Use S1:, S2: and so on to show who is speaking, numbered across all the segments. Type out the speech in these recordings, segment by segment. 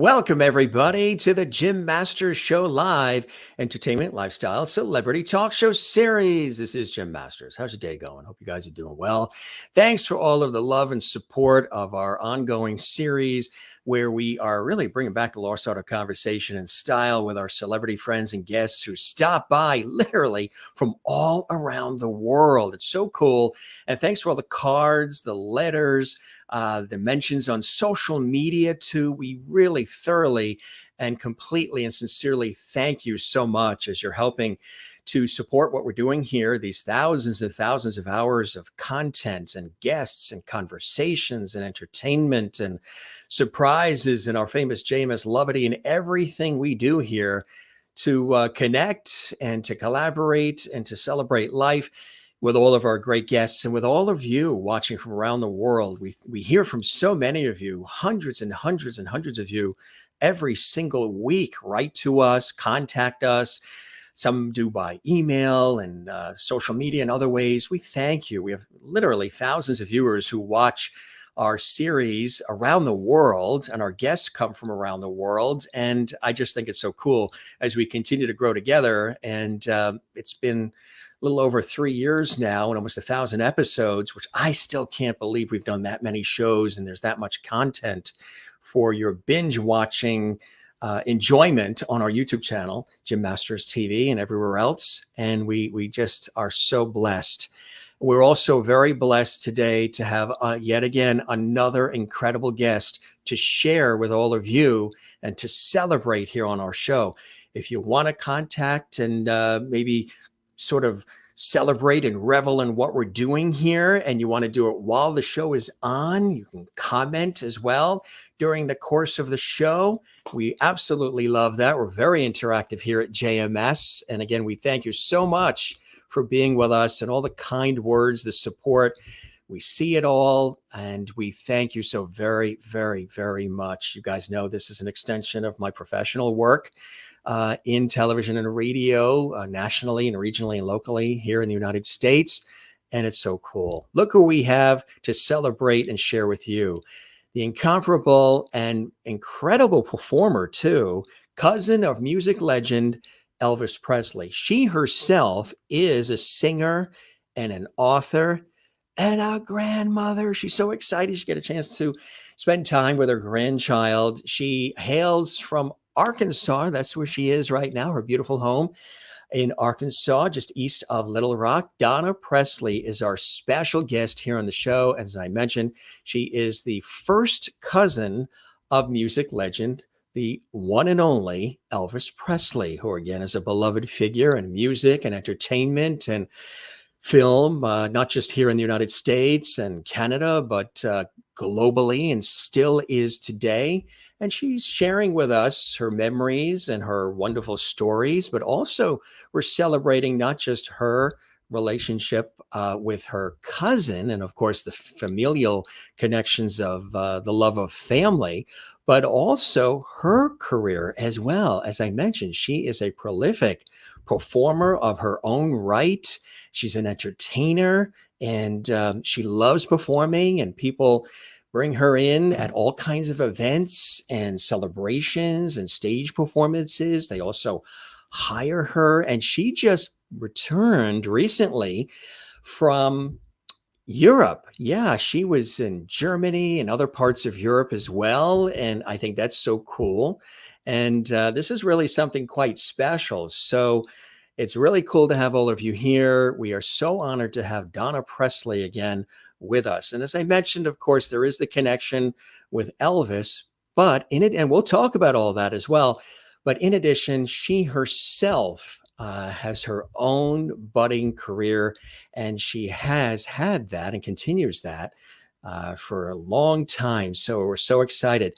S1: Welcome, everybody, to the Jim Masters Show Live Entertainment, Lifestyle, Celebrity Talk Show Series. This is Jim Masters. How's your day going? Hope you guys are doing well. Thanks for all of the love and support of our ongoing series where we are really bringing back the lost art of conversation and style with our celebrity friends and guests who stop by literally from all around the world. It's so cool. And thanks for all the cards, the letters, the mentions on social media too. We really thoroughly and completely and sincerely thank you so much as you're helping to support what we're doing here, these thousands and thousands of hours of content and guests and conversations and entertainment and surprises and our famous JMS Lovity and everything we do here to connect and to collaborate and to celebrate life with all of our great guests and with all of you watching from around the world. We hear from so many of you, hundreds and hundreds and hundreds of you every single week. Write to us, contact us. Some do by email and social media and other ways. We thank you. We have literally thousands of viewers who watch our series around the world, and our guests come from around the world. And I just think it's so cool as we continue to grow together. And it's been a little over 3 years now and almost 1,000 episodes, which I still can't believe we've done that many shows and there's that much content for your binge watching enjoyment on our YouTube channel, Jim Masters TV, and everywhere else. And we just are so blessed. We're also very blessed today to have yet again another incredible guest to share with all of you and to celebrate here on our show. If you want to contact and maybe sort of celebrate and revel in what we're doing here, and you want to do it while the show is on, you can comment as well during the course of the show. We absolutely love that. We're very interactive here at JMS. And again, we thank you so much for being with us and all the kind words, the support. We see it all, and we thank you so very, very, very much. You guys know this is an extension of my professional work in television and radio, nationally and regionally and locally here in the United States. And it's so cool. Look who we have to celebrate and share with you. The incomparable and incredible performer too, cousin of music legend Elvis Presley. She herself is a singer and an author and a grandmother. She's so excited she get a chance to spend time with her grandchild. She hails from Arkansas. That's where she is right now, her beautiful home in Arkansas, just east of Little Rock. Donna Presley is our special guest here on the show. As I mentioned, she is the first cousin of music legend, the one and only Elvis Presley, who again is a beloved figure in music and entertainment and film, not just here in the United States and Canada, but globally, and still is today. And she's sharing with us her memories and her wonderful stories, but also we're celebrating not just her relationship with her cousin and, of course, the familial connections of the love of family, but also her career as well. As I mentioned, she is a prolific performer of her own right. She's an entertainer, and she loves performing, and people bring her in at all kinds of events and celebrations and stage performances. They also hire her, and she just returned recently from Europe. Yeah, she was in Germany and other parts of Europe as well, and I think that's so cool. And this is really something quite special. So it's really cool to have all of you here. We are so honored to have Donna Presley again with us. And as I mentioned, of course, there is the connection with Elvis, but in it, and we'll talk about all that as well. But in addition, she herself has her own budding career, and she has had that and continues that for a long time. So we're so excited.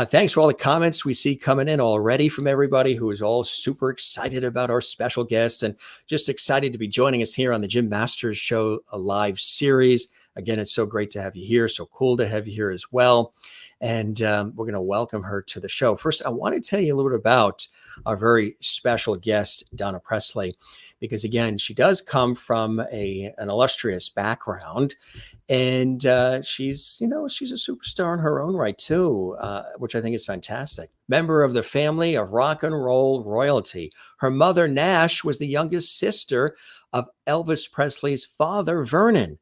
S1: Thanks for all the comments we see coming in already from everybody who is all super excited about our special guests and just excited to be joining us here on the Jim Masters Show, a live series. Again, it's so great to have you here. So cool to have you here as well. And we're going to welcome her to the show. First, I want to tell you a little bit about our very special guest, Donna Presley, because again, she does come from an illustrious background. And she's a superstar in her own right too, which I think is fantastic. Member of the family of rock and roll royalty. Her mother, Nash, was the youngest sister of Elvis Presley's father, Vernon.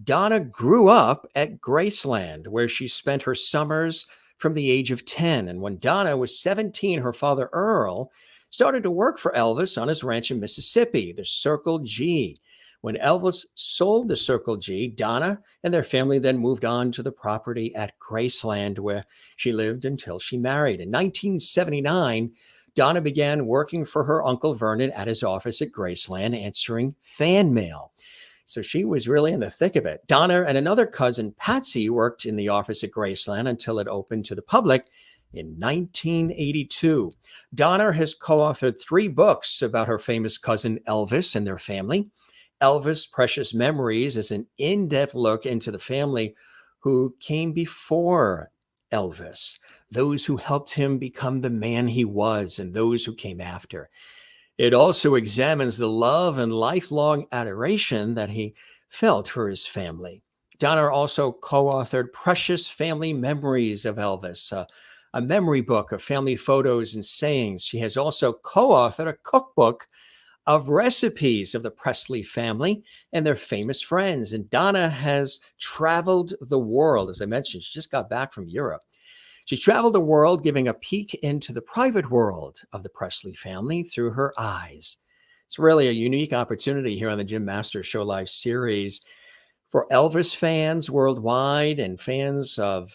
S1: Donna grew up at Graceland, where she spent her summers from the age of 10. And when Donna was 17, her father, Earl, started to work for Elvis on his ranch in Mississippi, the Circle G. When Elvis sold the Circle G, Donna and their family then moved on to the property at Graceland, where she lived until she married. In 1979, Donna began working for her Uncle Vernon at his office at Graceland, answering fan mail. So she was really in the thick of it. Donna and another cousin, Patsy, worked in the office at Graceland until it opened to the public in 1982. Donna has co-authored 3 books about her famous cousin Elvis and their family. Elvis Precious Memories is an in-depth look into the family who came before Elvis, those who helped him become the man he was, and those who came after. It also examines the love and lifelong adoration that he felt for his family. Donna also co-authored Precious Family Memories of Elvis, a memory book of family photos and sayings. She has also co-authored a cookbook of recipes of the Presley family and their famous friends. And Donna has traveled the world. As I mentioned, she just got back from Europe. She traveled the world, giving a peek into the private world of the Presley family through her eyes. It's really a unique opportunity here on the Jim Masters Show Live series for Elvis fans worldwide and fans of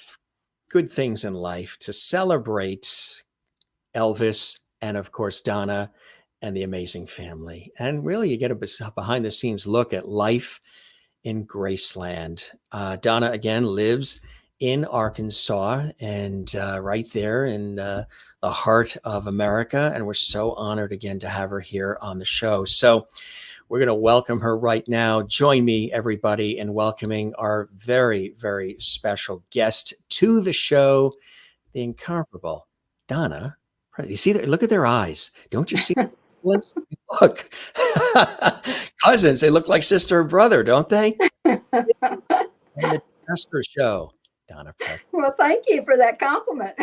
S1: good things in life to celebrate Elvis and, of course, Donna and the amazing family. And really, you get a behind the scenes look at life in Graceland. Donna, again, lives in Arkansas and right there in the heart of America. And we're so honored again to have her here on the show. So we're going to welcome her right now. Join me, everybody, in welcoming our very, very special guest to the show, the incomparable Donna. You see that? Look at their eyes. Don't you see? Let's look. Cousins, they look like sister and brother, don't they? On the Master Show, Donna Presley.
S2: Well, thank you for that compliment.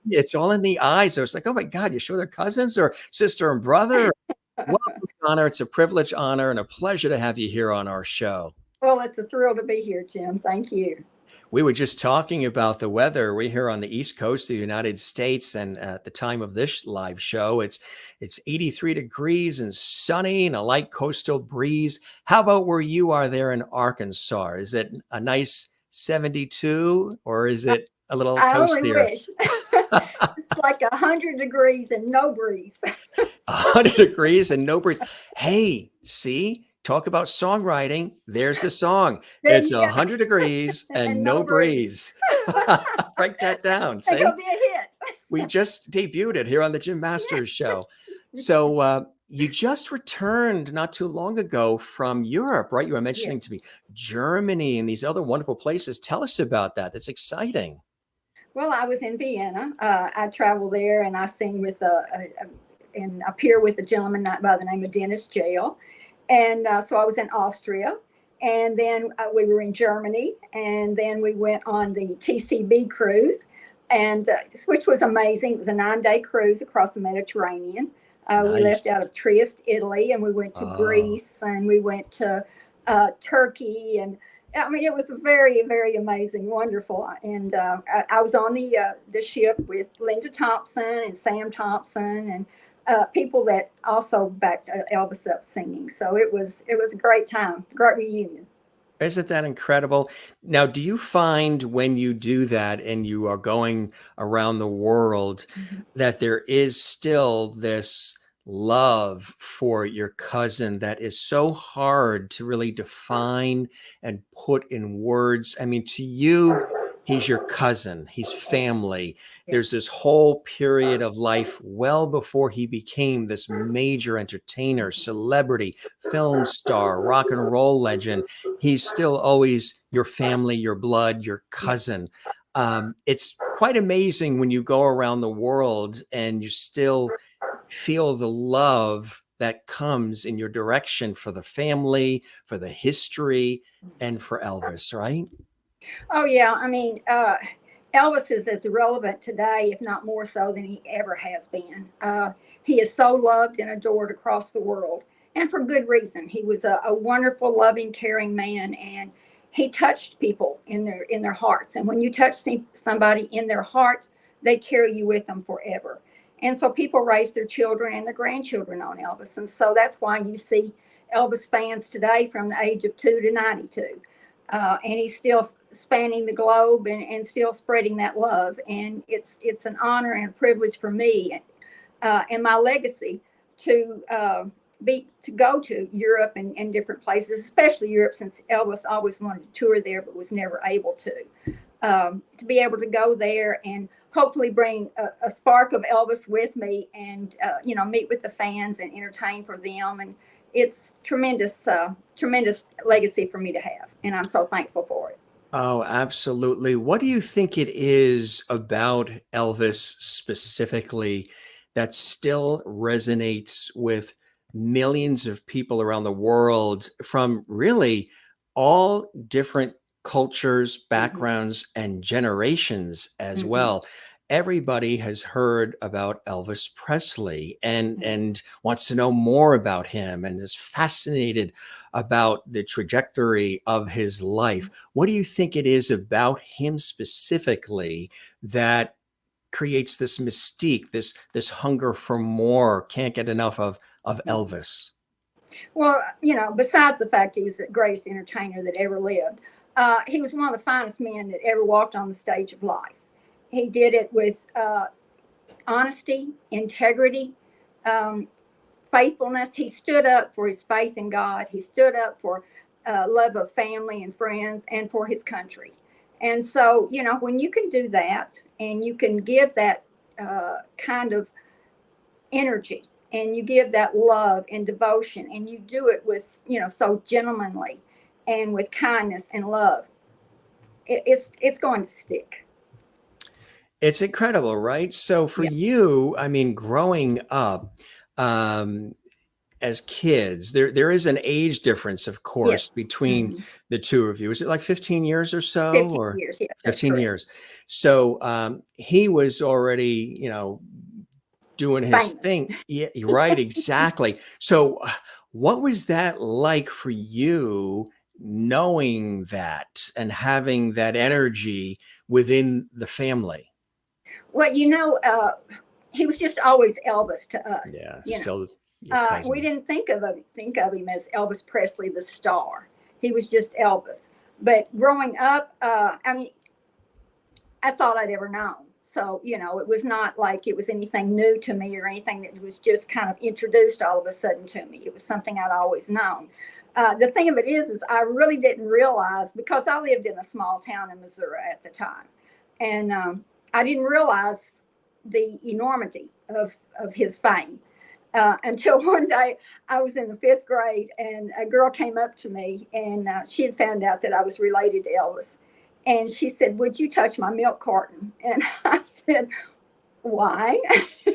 S1: It's all in the eyes. So it's like, oh my God, you sure they're cousins or sister and brother? Welcome, Donna. It's a privilege, honor, and a pleasure to have you here on our show.
S2: Well, it's a thrill to be here, Jim. Thank you.
S1: We were just talking about the weather. We're here on the East Coast of the United States, and at the time of this live show, it's 83 degrees and sunny and a light coastal breeze. How about where you are there in Arkansas? Is it a nice 72 or is it a little
S2: I only
S1: toastier?
S2: wish. It's like 100 degrees and no breeze.
S1: 100 degrees and no breeze. Hey, see? Talk about songwriting. There's the song. It's 100 degrees and no breeze. Write that down.
S2: It's gonna be a hit.
S1: We just debuted it here on the Jim Masters Show. So you just returned not too long ago from Europe, right? You were mentioning to me Germany and these other wonderful places. Tell us about that. That's exciting.
S2: Well, I was in Vienna. I travel there and I sing with and appear with a gentleman by the name of Dennis Jail. And so I was in Austria, and then we were in Germany, and then we went on the TCB cruise, and which was amazing. It was a 9-day cruise across the Mediterranean.
S1: Nice.
S2: We left out of Trieste, Italy, and we went to Greece, and we went to Turkey, and I mean, it was very, very amazing, wonderful. And I was on the ship with Linda Thompson and Sam Thompson and people that also backed Elvis up singing. So it was a great time, great reunion.
S1: Isn't that incredible? Now, do you find when you do that and you are going around the world that there is still this love for your cousin that is so hard to really define and put in words? I mean, to you, he's your cousin, he's family. There's this whole period of life well before he became this major entertainer, celebrity, film star, rock and roll legend. He's still always your family, your blood, your cousin. It's quite amazing when you go around the world and you still feel the love that comes in your direction for the family, for the history, and for Elvis, right?
S2: Oh yeah, I mean, Elvis is as relevant today, if not more so, than he ever has been. He is so loved and adored across the world, and for good reason. He was a wonderful, loving, caring man, and he touched people in their hearts. And when you touch somebody in their heart, they carry you with them forever. And so people raise their children and their grandchildren on Elvis, and so that's why you see Elvis fans today from the age of 2 to 92, and he's still spanning the globe and still spreading that love. And it's an honor and a privilege for me and my legacy to to go to Europe and different places, especially Europe, since Elvis always wanted to tour there but was never able to be able to go there and hopefully bring a spark of Elvis with me, and meet with the fans and entertain for them. And it's tremendous legacy for me to have, and I'm so thankful for it.
S1: Oh, absolutely. What do you think it is about Elvis specifically that still resonates with millions of people around the world from really all different cultures,
S2: Hmm.
S1: backgrounds, and generations as
S2: Hmm.
S1: well? Everybody has heard about Elvis Presley and wants to know more about him and is fascinated about the trajectory of his life. What do you think it is about him specifically that creates this mystique, this hunger for more, can't get enough of Elvis?
S2: Well, besides the fact he was the greatest entertainer that ever lived, he was one of the finest men that ever walked on the stage of life. He did it with honesty, integrity, um, faithfulness. He stood up for his faith in God. He stood up for love of family and friends and for his country. And so, when you can do that and you can give that kind of energy and you give that love and devotion and you do it with, so gentlemanly and with kindness and love, it's going to stick.
S1: It's incredible, right? So for
S2: Yeah.
S1: you, I mean, growing up, um, as kids, there is an age difference, of
S2: Yes.
S1: course, between
S2: Hmm.
S1: the two of you. Is it like 15 years or so,
S2: 15
S1: or
S2: years. Yes, that's
S1: 15
S2: correct.
S1: years? So he was already, doing his
S2: Famous.
S1: thing. Yeah, right, exactly. So what was that like for you, knowing that and having that energy within the family?
S2: Well, he was just always Elvis to us.
S1: Yeah, still your
S2: We
S1: cousin.
S2: didn't think of him as Elvis Presley, the star. He was just Elvis. But growing up, I mean, that's all I'd ever known. So, it was not like it was anything new to me or anything that was just kind of introduced all of a sudden to me. It was something I'd always known. The thing of it is I really didn't realize, because I lived in a small town in Missouri at the time, and I didn't realize the enormity of his fame until one day I was in the fifth grade and a girl came up to me, and she had found out that I was related to Elvis. And she said, "Would you touch my milk carton?" And I said, "Why?"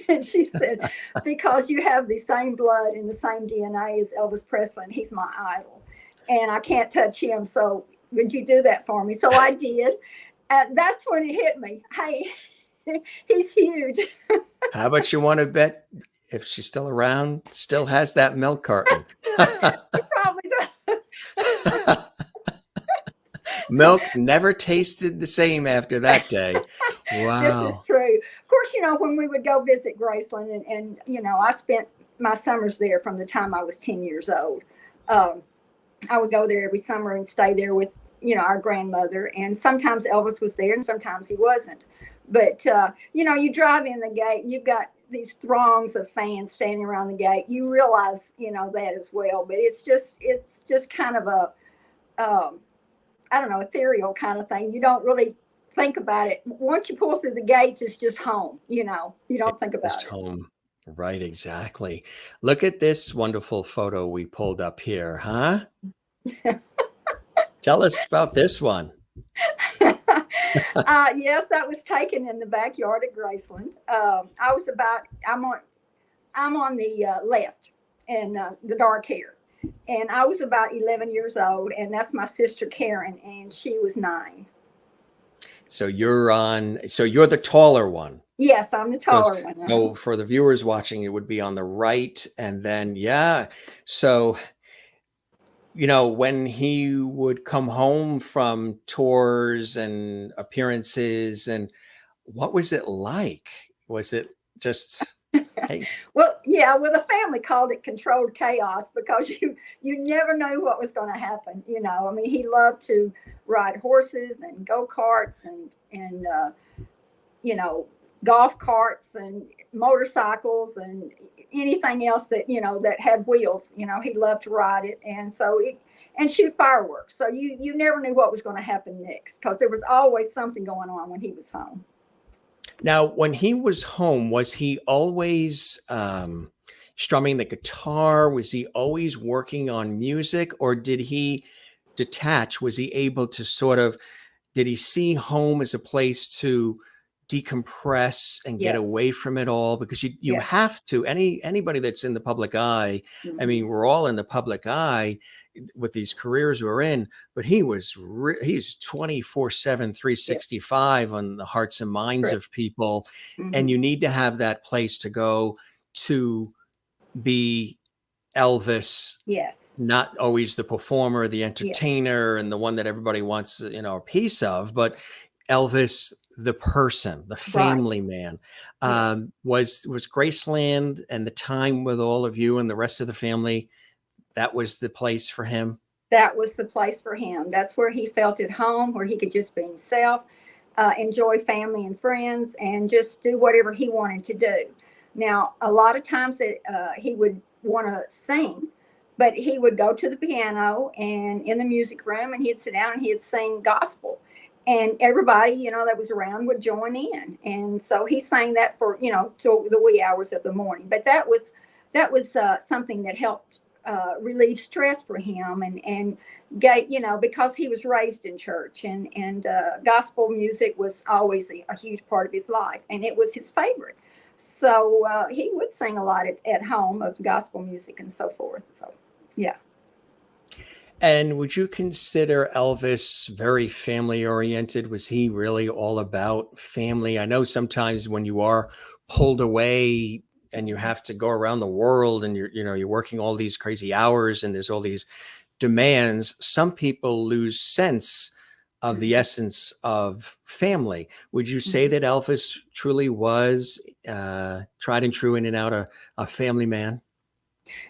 S2: And she said, "Because you have the same blood and the same DNA as Elvis Presley, and he's my idol. And I can't touch him. So would you do that for me?" So I did. That's when it hit me. Hey, he's huge.
S1: How about you want to bet if she's still around, still has that milk carton?
S2: She probably does.
S1: Milk never tasted the same after that day.
S2: This is
S1: Wow.
S2: true. Of course, when we would go visit Graceland, and I spent my summers there from the time I was 10 years old. Um, I would go there every summer and stay there with, our grandmother. And sometimes Elvis was there and sometimes he wasn't. But, you drive in the gate and you've got these throngs of fans standing around the gate. You realize, that as well. But it's just kind of um, I don't know, ethereal kind of thing. You don't really think about it. Once you pull through the gates, it's just home. You
S1: It's
S2: don't think
S1: just
S2: about it.
S1: home. Right, exactly. Look at this wonderful photo we pulled up here, huh? Tell us about this one.
S2: Yes, that was taken in the backyard at Graceland. I was about, I'm on the left and the dark hair. And I was about 11 years old, and that's my sister Karen, and she was 9.
S1: So you're the taller one.
S2: Yes, I'm the
S1: So,
S2: taller one.
S1: so for the viewers watching, it would be on the right. And then, yeah. So, when he would come home from tours and appearances, and what was it like? Was it just, hey,
S2: Well, yeah, well, the family called it controlled chaos because you never knew what was going to happen. I mean, he loved to ride horses and go karts and you know golf carts and motorcycles and anything else that had wheels. He loved to ride it, and shoot fireworks. So you never knew what was going to happen next because there was always something going on when he was home.
S1: now when he was home, was he always strumming the guitar? Was he always working on music, or did he detach? Was he able to sort of, did he see home as a place to decompress and get
S2: Yes.
S1: away from it all? Because you
S2: Yes.
S1: have to, anybody that's in the public eye, I mean, we're all in the public eye with these careers we're in, but he's 24/7, 365 on the hearts and minds
S2: Correct.
S1: of people.
S2: Mhm.
S1: And you need to have that place to go to be Elvis,
S2: Yes.
S1: not always the performer, the
S2: Yes.
S1: entertainer, and the one that everybody wants, a piece of, but Elvis, the person, the
S2: Right.
S1: family man.
S2: Yes.
S1: Was Graceland and the time with all of you and the rest of the family, that was the place for him?
S2: That was the place for him. That's where he felt at home, where he could just be himself, enjoy family and friends, and just do whatever he wanted to do. Now, a lot of times he would want to sing, but he would go to the piano and in the music room, and he'd sit down and he'd sing gospel. And everybody, that was around would join in. And so he sang that for, till the wee hours of the morning. But that was something that helped relieve stress for him and get, because he was raised in church and gospel music was always a huge part of his life, and it was his favorite. So he would sing a lot at home of gospel music and so forth. So, yeah.
S1: And would you consider Elvis very family oriented? Was he really all about family? I know sometimes when you are pulled away and you have to go around the world and you're working all these crazy hours and there's all these demands, some people lose sense of the essence of family. Would you say that Elvis truly was tried and true in and out a family man?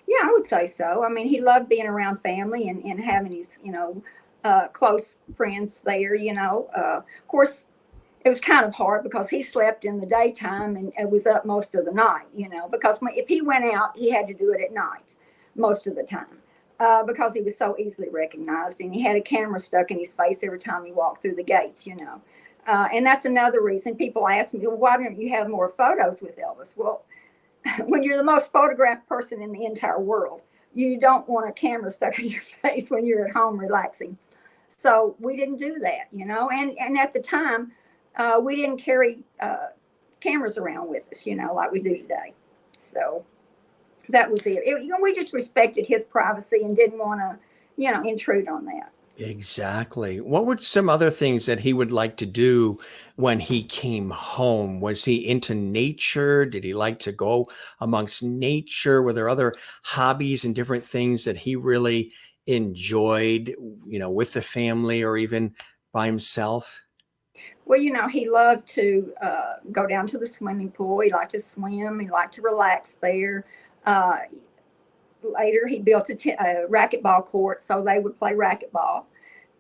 S2: Yeah, I would say so. I mean, he loved being around family and having his, close friends there, Of course, it was kind of hard because he slept in the daytime and it was up most of the night, because if he went out, he had to do it at night most of the time. Because he was so easily recognized, and he had a camera stuck in his face every time he walked through the gates. And that's another reason people ask me, well, why don't you have more photos with Elvis? Well, when you're the most photographed person in the entire world, you don't want a camera stuck in your face when you're at home relaxing. So we didn't do that, and at the time, we didn't carry cameras around with us, like we do today. So that was it. We just respected his privacy and didn't want to, intrude on that.
S1: Exactly. What were some other things that he would like to do when he came home? Was he into nature? Did he like to go amongst nature? Were there other hobbies and different things that he really enjoyed, with the family or even by himself?
S2: Well, he loved to go down to the swimming pool. He liked to swim. He liked to relax there. Uh, Later, he built a racquetball court so they would play racquetball.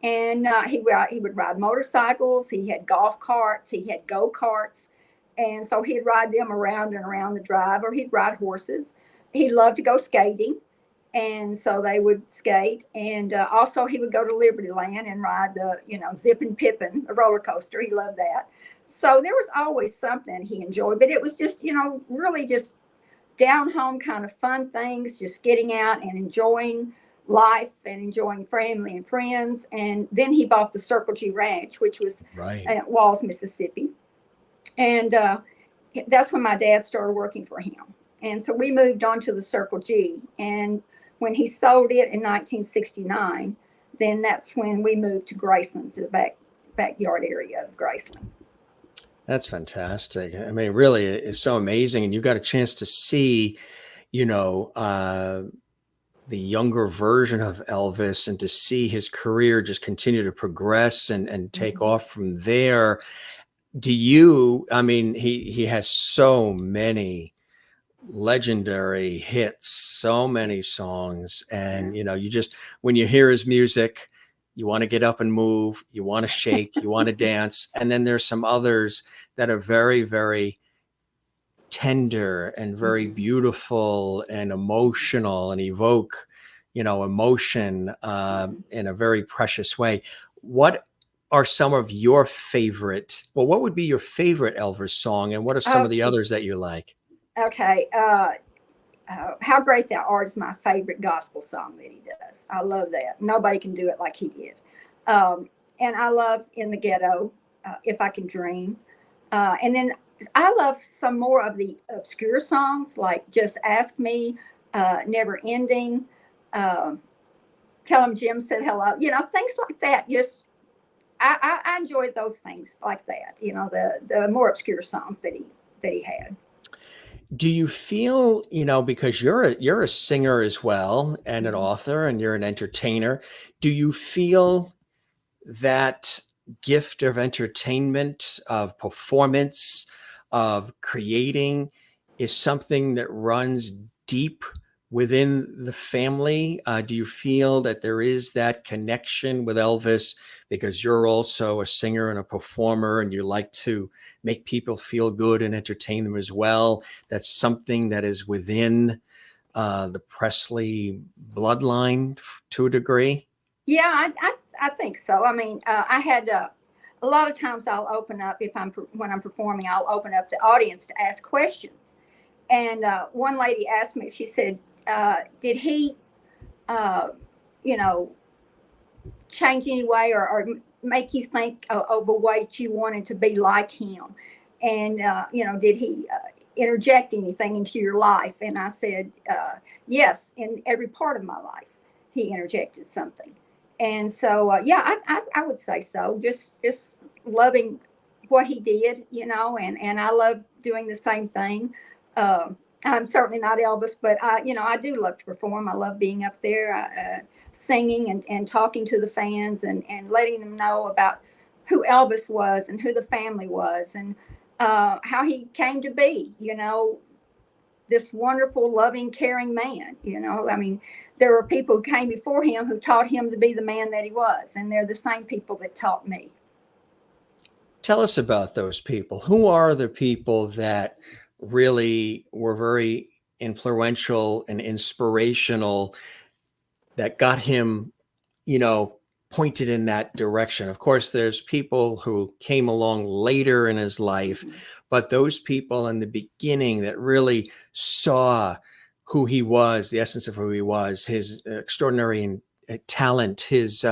S2: And he would ride motorcycles. He had golf carts. He had go karts, and so he'd ride them around and around the drive, or he'd ride horses. He loved to go skating, and so they would skate. And also, he would go to Liberty Land and ride the Zip and Pippin, the roller coaster. He loved that. So there was always something he enjoyed, but it was just really just down home kind of fun things, just getting out and enjoying life and enjoying family and friends. And then he bought the Circle G Ranch, which was
S1: Right.
S2: at Walls, Mississippi. And that's when my dad started working for him. And so we moved on to the Circle G. And when he sold it in 1969, then that's when we moved to Graceland, to the backyard area of Graceland.
S1: That's fantastic. I mean, really, it's so amazing. And you got a chance to see, you know, the younger version of Elvis and to see his career just continue to progress and take
S2: Mhm.
S1: off from there. Do you, I mean, he has so many legendary hits, so many songs.
S2: Yeah.
S1: And, you know, you just, when you hear his music, you want to get up and move, you want to shake, you want to dance. And then there's some others that are very, very tender and very
S2: Mhm.
S1: beautiful and emotional and evoke, you know, emotion in a very precious way. What are some of your favorite, well, what would be your favorite Elvis song? And what are some of the
S2: Okay.
S1: others that you like?
S2: Okay. How Great Thou Art is my favorite gospel song that he does. I love that. Nobody can do it like he did. And I love In the Ghetto, If I Can Dream. And then I love some more of the obscure songs like Just Ask Me, Never Ending, uh, Tell Him Jim Said Hello, things like that. Just I enjoyed those things like that, the more obscure songs that he had.
S1: Do you feel, you know, because you're a singer as well and an
S2: Mhm.
S1: author and you're an entertainer, do you feel that gift of entertainment, of performance, of creating is something that runs deep within the family? Do you feel that there is that connection with Elvis because you're also a singer and a performer and you like to make people feel good and entertain them as well? That's something that is within the Presley bloodline to a degree.
S2: Yeah, I think so. I mean, I had a lot of times I'll open up if when I'm performing, I'll open up the audience to ask questions. And one lady asked me, she said, "Did he, uh, you know, change any way or make you think of a way that you wanted to be like him? And did he interject anything into your life?" And I said, "Yes, in every part of my life, he interjected something." And so, yeah, I would say so. Just loving what he did, and I love doing the same thing. Uh, I'm certainly not Elvis, but I do love to perform. I love being up there. Singing and talking to the fans and letting them know about who Elvis was and who the family was and how he came to be, this wonderful, loving, caring man. I mean, there were people who came before him who taught him to be the man that he was, and they're the same people that taught me.
S1: Tell us about those people. Who are the people that really were very influential and inspirational that got him, you know, pointed in that direction? Of course, there's people who came along later in his life,
S2: Mhm.
S1: but those people in the beginning that really saw who he was, the essence of who he was, his extraordinary talent, his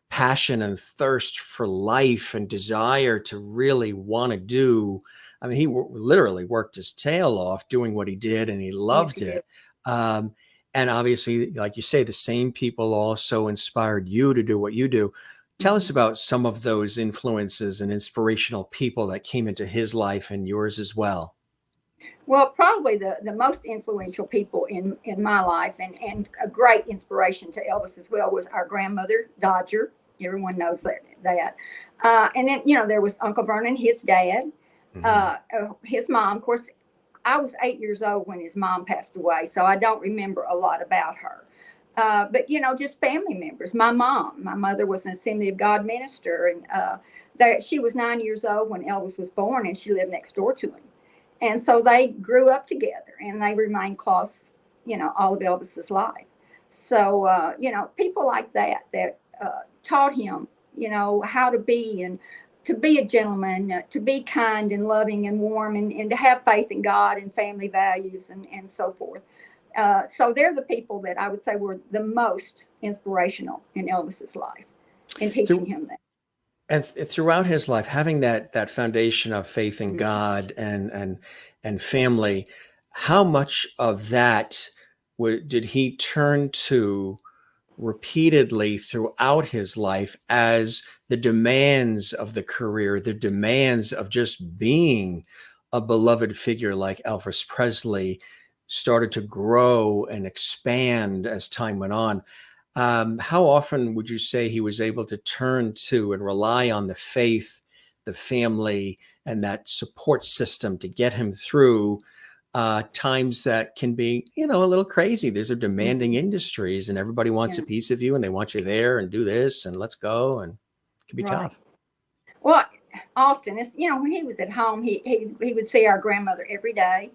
S1: passion and thirst for life and desire to really want to do. I mean, he literally worked his tail off doing what he did, and he
S2: Yes,
S1: loved
S2: he did.
S1: it. Um, and obviously, like you say, the same people also inspired you to do what you do. Tell us
S2: Mhm.
S1: about some of those influences and inspirational people that came into his life and yours as well.
S2: Well, probably the most influential people in my life and a great inspiration to Elvis as well was our grandmother, Dodger. Everyone knows that. And then, there was Uncle Vernon, his dad,
S1: Mhm.
S2: his mom. Of course, I was 8 years old when his mom passed away, so I don't remember a lot about her. But, just family members. My mother was an Assembly of God minister, and she was 9 years old when Elvis was born, and she lived next door to him. And so they grew up together and they remained close, all of Elvis's life. So, people like that taught him, how to be and to be a gentleman, to be kind and loving and warm and to have faith in God and family values and so forth. So they're the people that I would say were the most inspirational in Elvis's life in teaching him that.
S1: And throughout his life, having that foundation of faith in
S2: Mhm.
S1: God and family, how much of that did he turn to repeatedly throughout his life as the demands of the career, the demands of just being a beloved figure like Elvis Presley started to grow and expand as time went on? How often would you say he was able to turn to and rely on the faith, the family, and that support system to get him through times that can be, a little crazy? These are demanding
S2: Mhm.
S1: industries, and everybody wants
S2: Yeah,
S1: a piece of you, and they want you there and do this and let's go, and it can be
S2: right.
S1: tough.
S2: Well, often it's, when he was at home, he would see our grandmother every day.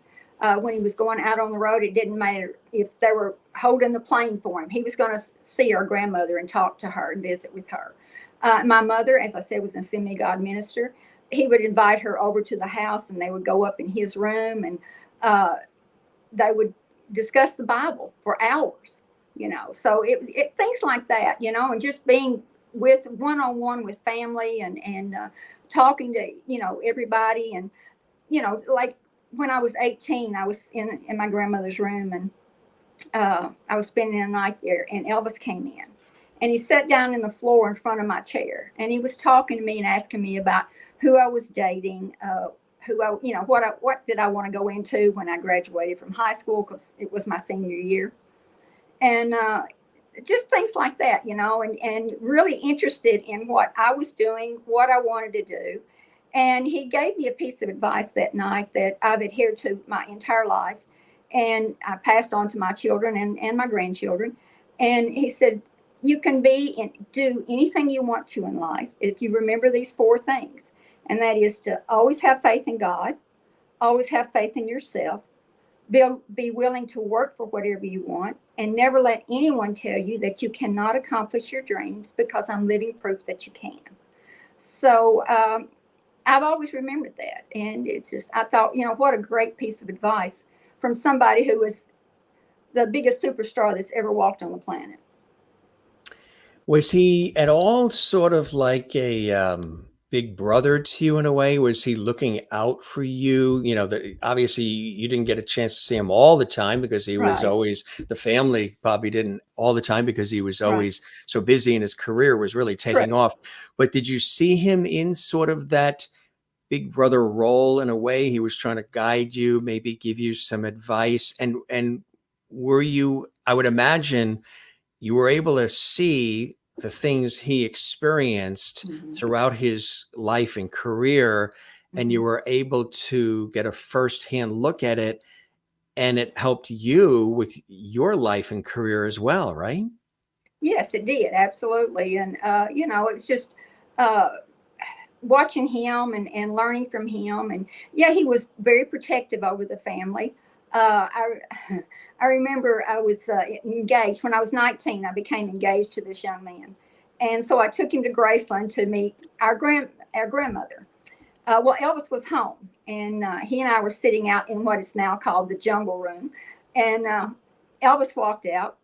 S2: When he was going out on the road, it didn't matter if they were holding the plane for him. He was going to see our grandmother and talk to her and visit with her. My mother, as I said, was an Assembly of God minister. He would invite her over to the house, and they would go up in his room, and they would discuss the Bible for hours. So it things like that, and just being with one-on-one with family and talking to everybody. And like when I was 18, I was in my grandmother's room, and I was spending the night there, and Elvis came in, and he sat down in the floor in front of my chair, and he was talking to me and asking me about who I was dating, who I, what did I want to go into when I graduated from high school, because it was my senior year. And just things like that, and really interested in what I was doing, what I wanted to do. And he gave me a piece of advice that night that I've adhered to my entire life. And I passed on to my children and my grandchildren. And he said, you can be and do anything you want to in life if you remember these four things. And that is to always have faith in God, always have faith in yourself, be willing to work for whatever you want, and never let anyone tell you that you cannot accomplish your dreams, because I'm living proof that you can. So I've always remembered that. And it's just, I thought, what a great piece of advice from somebody who was the biggest superstar that's ever walked on the planet.
S1: Was he at all sort of like a big brother to you in a way? Was he looking out for you? That obviously you didn't get a chance to see him all the time because he was
S2: Right,
S1: always, the family probably didn't all the time because he was
S2: right.
S1: always so busy and his career was really
S2: True.
S1: taking off. But did you see him in sort of that big brother role in a way? He was trying to guide you, maybe give you some advice. And were you, I would imagine, you were able to see the things he experienced
S2: Mm-hmm.
S1: throughout his life and career, and
S2: Mm-hmm.
S1: you were able to get a firsthand look at it, and it helped you with your life and career as well, right?
S2: Yes, it did. Absolutely. And, it was just uh, watching him and learning from him. And yeah, he was very protective over the family. I remember I was engaged when I was 19. I became engaged to this young man, and so I took him to Graceland to meet our grandmother. Well, Elvis was home, and he and I were sitting out in what is now called the jungle room, and Elvis walked out,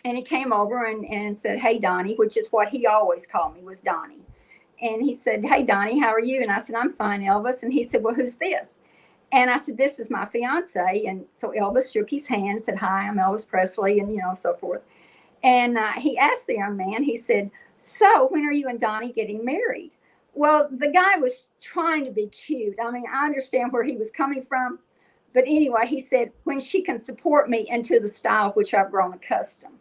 S2: and he came over and said, "Hey, Donnie," which is what he always called me, was Donnie. And he said, "Hey, Donnie, how are you?" And I said, "I'm fine, Elvis." And he said, "Well, who's this?" And I said, "This is my fiance." And so Elvis shook his hand, said, "Hi, I'm Elvis Presley," and so forth. And he asked the young man, he said, "So when are you and Donnie getting married?" Well, the guy was trying to be cute. I mean, I understand where he was coming from. But anyway, he said, "When she can support me into the style which I've grown accustomed."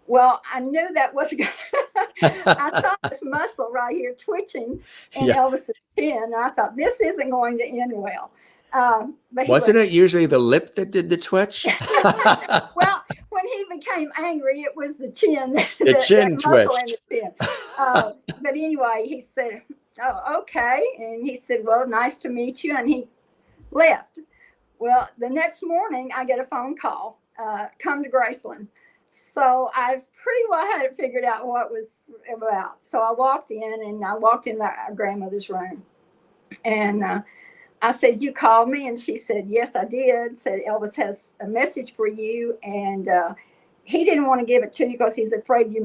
S2: Well, I knew that wasn't going to. I saw this muscle right here twitching in
S1: Yeah.
S2: Elvis's chin, and I thought, this isn't going to end well. But he
S1: Wasn't
S2: was.
S1: it usually the lip that did the twitch?
S2: Well, when he became angry, it was the chin,
S1: The
S2: that
S1: chin
S2: muscle in the
S1: twitched.
S2: chin. But anyway, he said, "Oh, okay." And he said, "Well, nice to meet you." And he left. Well, the next morning, I get a phone call, come to Graceland. So I pretty well had it figured out what it was about. So I walked in, and I walked in our grandmother's room. And I said, you called me? And she said, yes, I did. Said, Elvis has a message for you. And he didn't want to give it to you because he's afraid it'd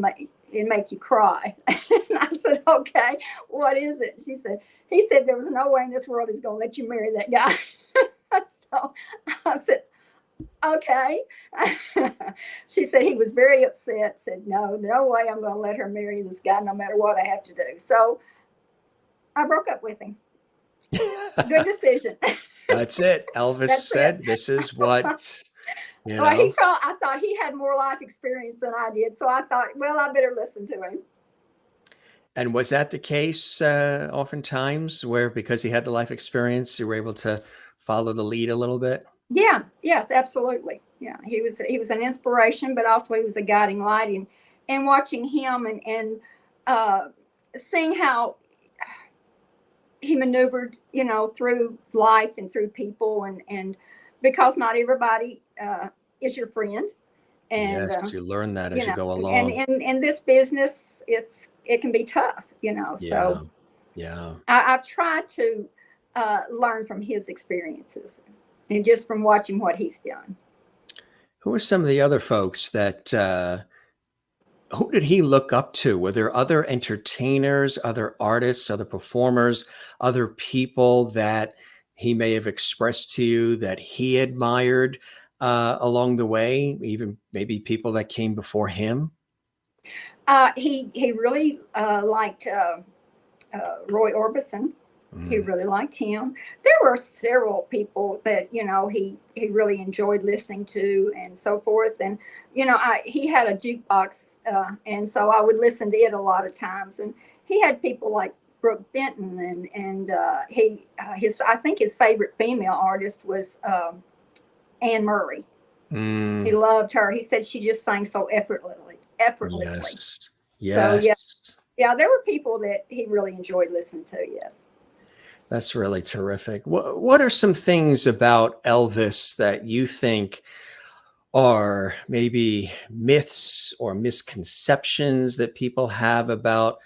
S2: make you cry. And I said, okay, what is it? He said, there was no way in this world he's going to let you marry that guy. So I said, okay. She said he was very upset, said, no way I'm going to let her marry this guy no matter what I have to do. So I broke up with him. Good decision.
S1: That's it. Elvis
S2: That's
S1: said,
S2: it.
S1: this is what,
S2: Well, I thought he had more life experience than I did. So I thought, well, I better listen to him.
S1: And was that the case oftentimes where because he had the life experience, you were able to follow the lead a little bit?
S2: Yeah, yes, absolutely. Yeah, he was an inspiration, but also he was a guiding light. And watching him and seeing how he maneuvered, through life and through people, and because not everybody is your friend, and
S1: Yes, you learn that as you go
S2: and
S1: along.
S2: in this business, it can be tough,
S1: Yeah,
S2: So
S1: yeah.
S2: I've tried to learn from his experiences, and just from watching what he's done.
S1: Who are some of the other folks that who did he look up to? Were there other entertainers, other artists, other performers, other people that he may have expressed to you that he admired along the way? Even maybe people that came before him?
S2: He really liked Roy Orbison. He
S1: Mm,
S2: really liked him. There were several people that he really enjoyed listening to, and so forth. And he had a jukebox, and so I would listen to it a lot of times. And he had people like Brooke Benton, and his I think his favorite female artist was Anne Murray. He
S1: mm,
S2: loved her. He said she just sang so effortlessly.
S1: yes,
S2: So yeah,
S1: yes.
S2: yeah, there were people that he really enjoyed listening to. Yes.
S1: That's really terrific. What are some things about Elvis that you think are maybe myths or misconceptions that people have about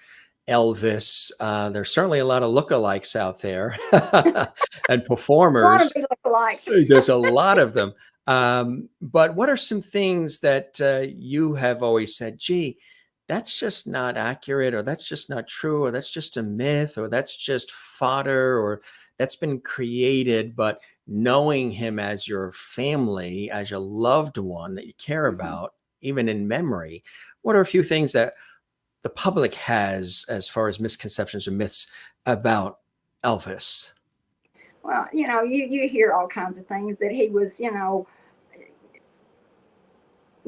S1: Elvis? There's certainly a lot of lookalikes out there and
S2: Want to
S1: performers.
S2: be lookalikes.
S1: There's a lot of them. But what are some things that you have always said, gee, that's just not accurate, or that's just not true, or that's just a myth, or that's just fodder, or that's been created, but knowing him as your family, as your loved one that you care
S2: Mhm.
S1: about, even in memory, what are a few things that the public has as far as misconceptions or myths about Elvis?
S2: Well, you hear all kinds of things that he was,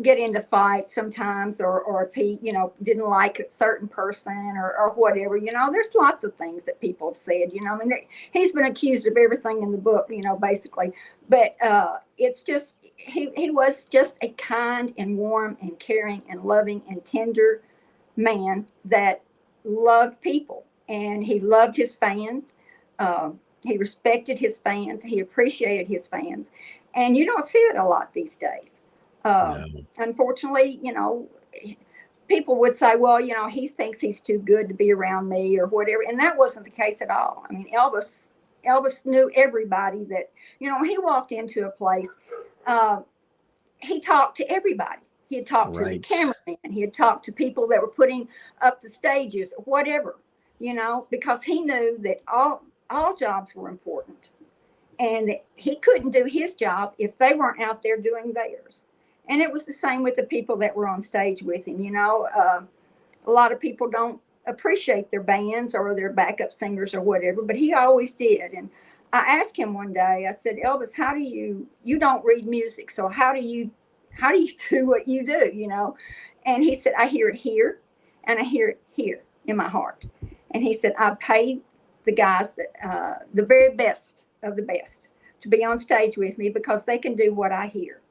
S2: get into fights sometimes, or if he, didn't like a certain person, or whatever. There's lots of things that people have said. I mean, he's been accused of everything in the book, basically. But it's just he was just a kind and warm and caring and loving and tender man that loved people, and he loved his fans. He respected his fans. He appreciated his fans, and you don't see it a lot these days. Uh,
S1: No.
S2: Unfortunately, people would say, well, he thinks he's too good to be around me or whatever, and that wasn't the case at all. I mean, Elvis knew everybody that, when he walked into a place, uh, he talked to everybody. He had talked to the
S1: Right.
S2: cameraman. He had talked to people that were putting up the stages, whatever, because he knew that all jobs were important, and he couldn't do his job if they weren't out there doing theirs. And it was the same with the people that were on stage with him. A lot of people don't appreciate their bands or their backup singers or whatever, but he always did. And I asked him one day, I said, Elvis, how do you don't read music, so how do you do what you do? And he said, I hear it here, and I hear it here in my heart. And he said, I paid the guys that the very best of the best to be on stage with me because they can do what I hear.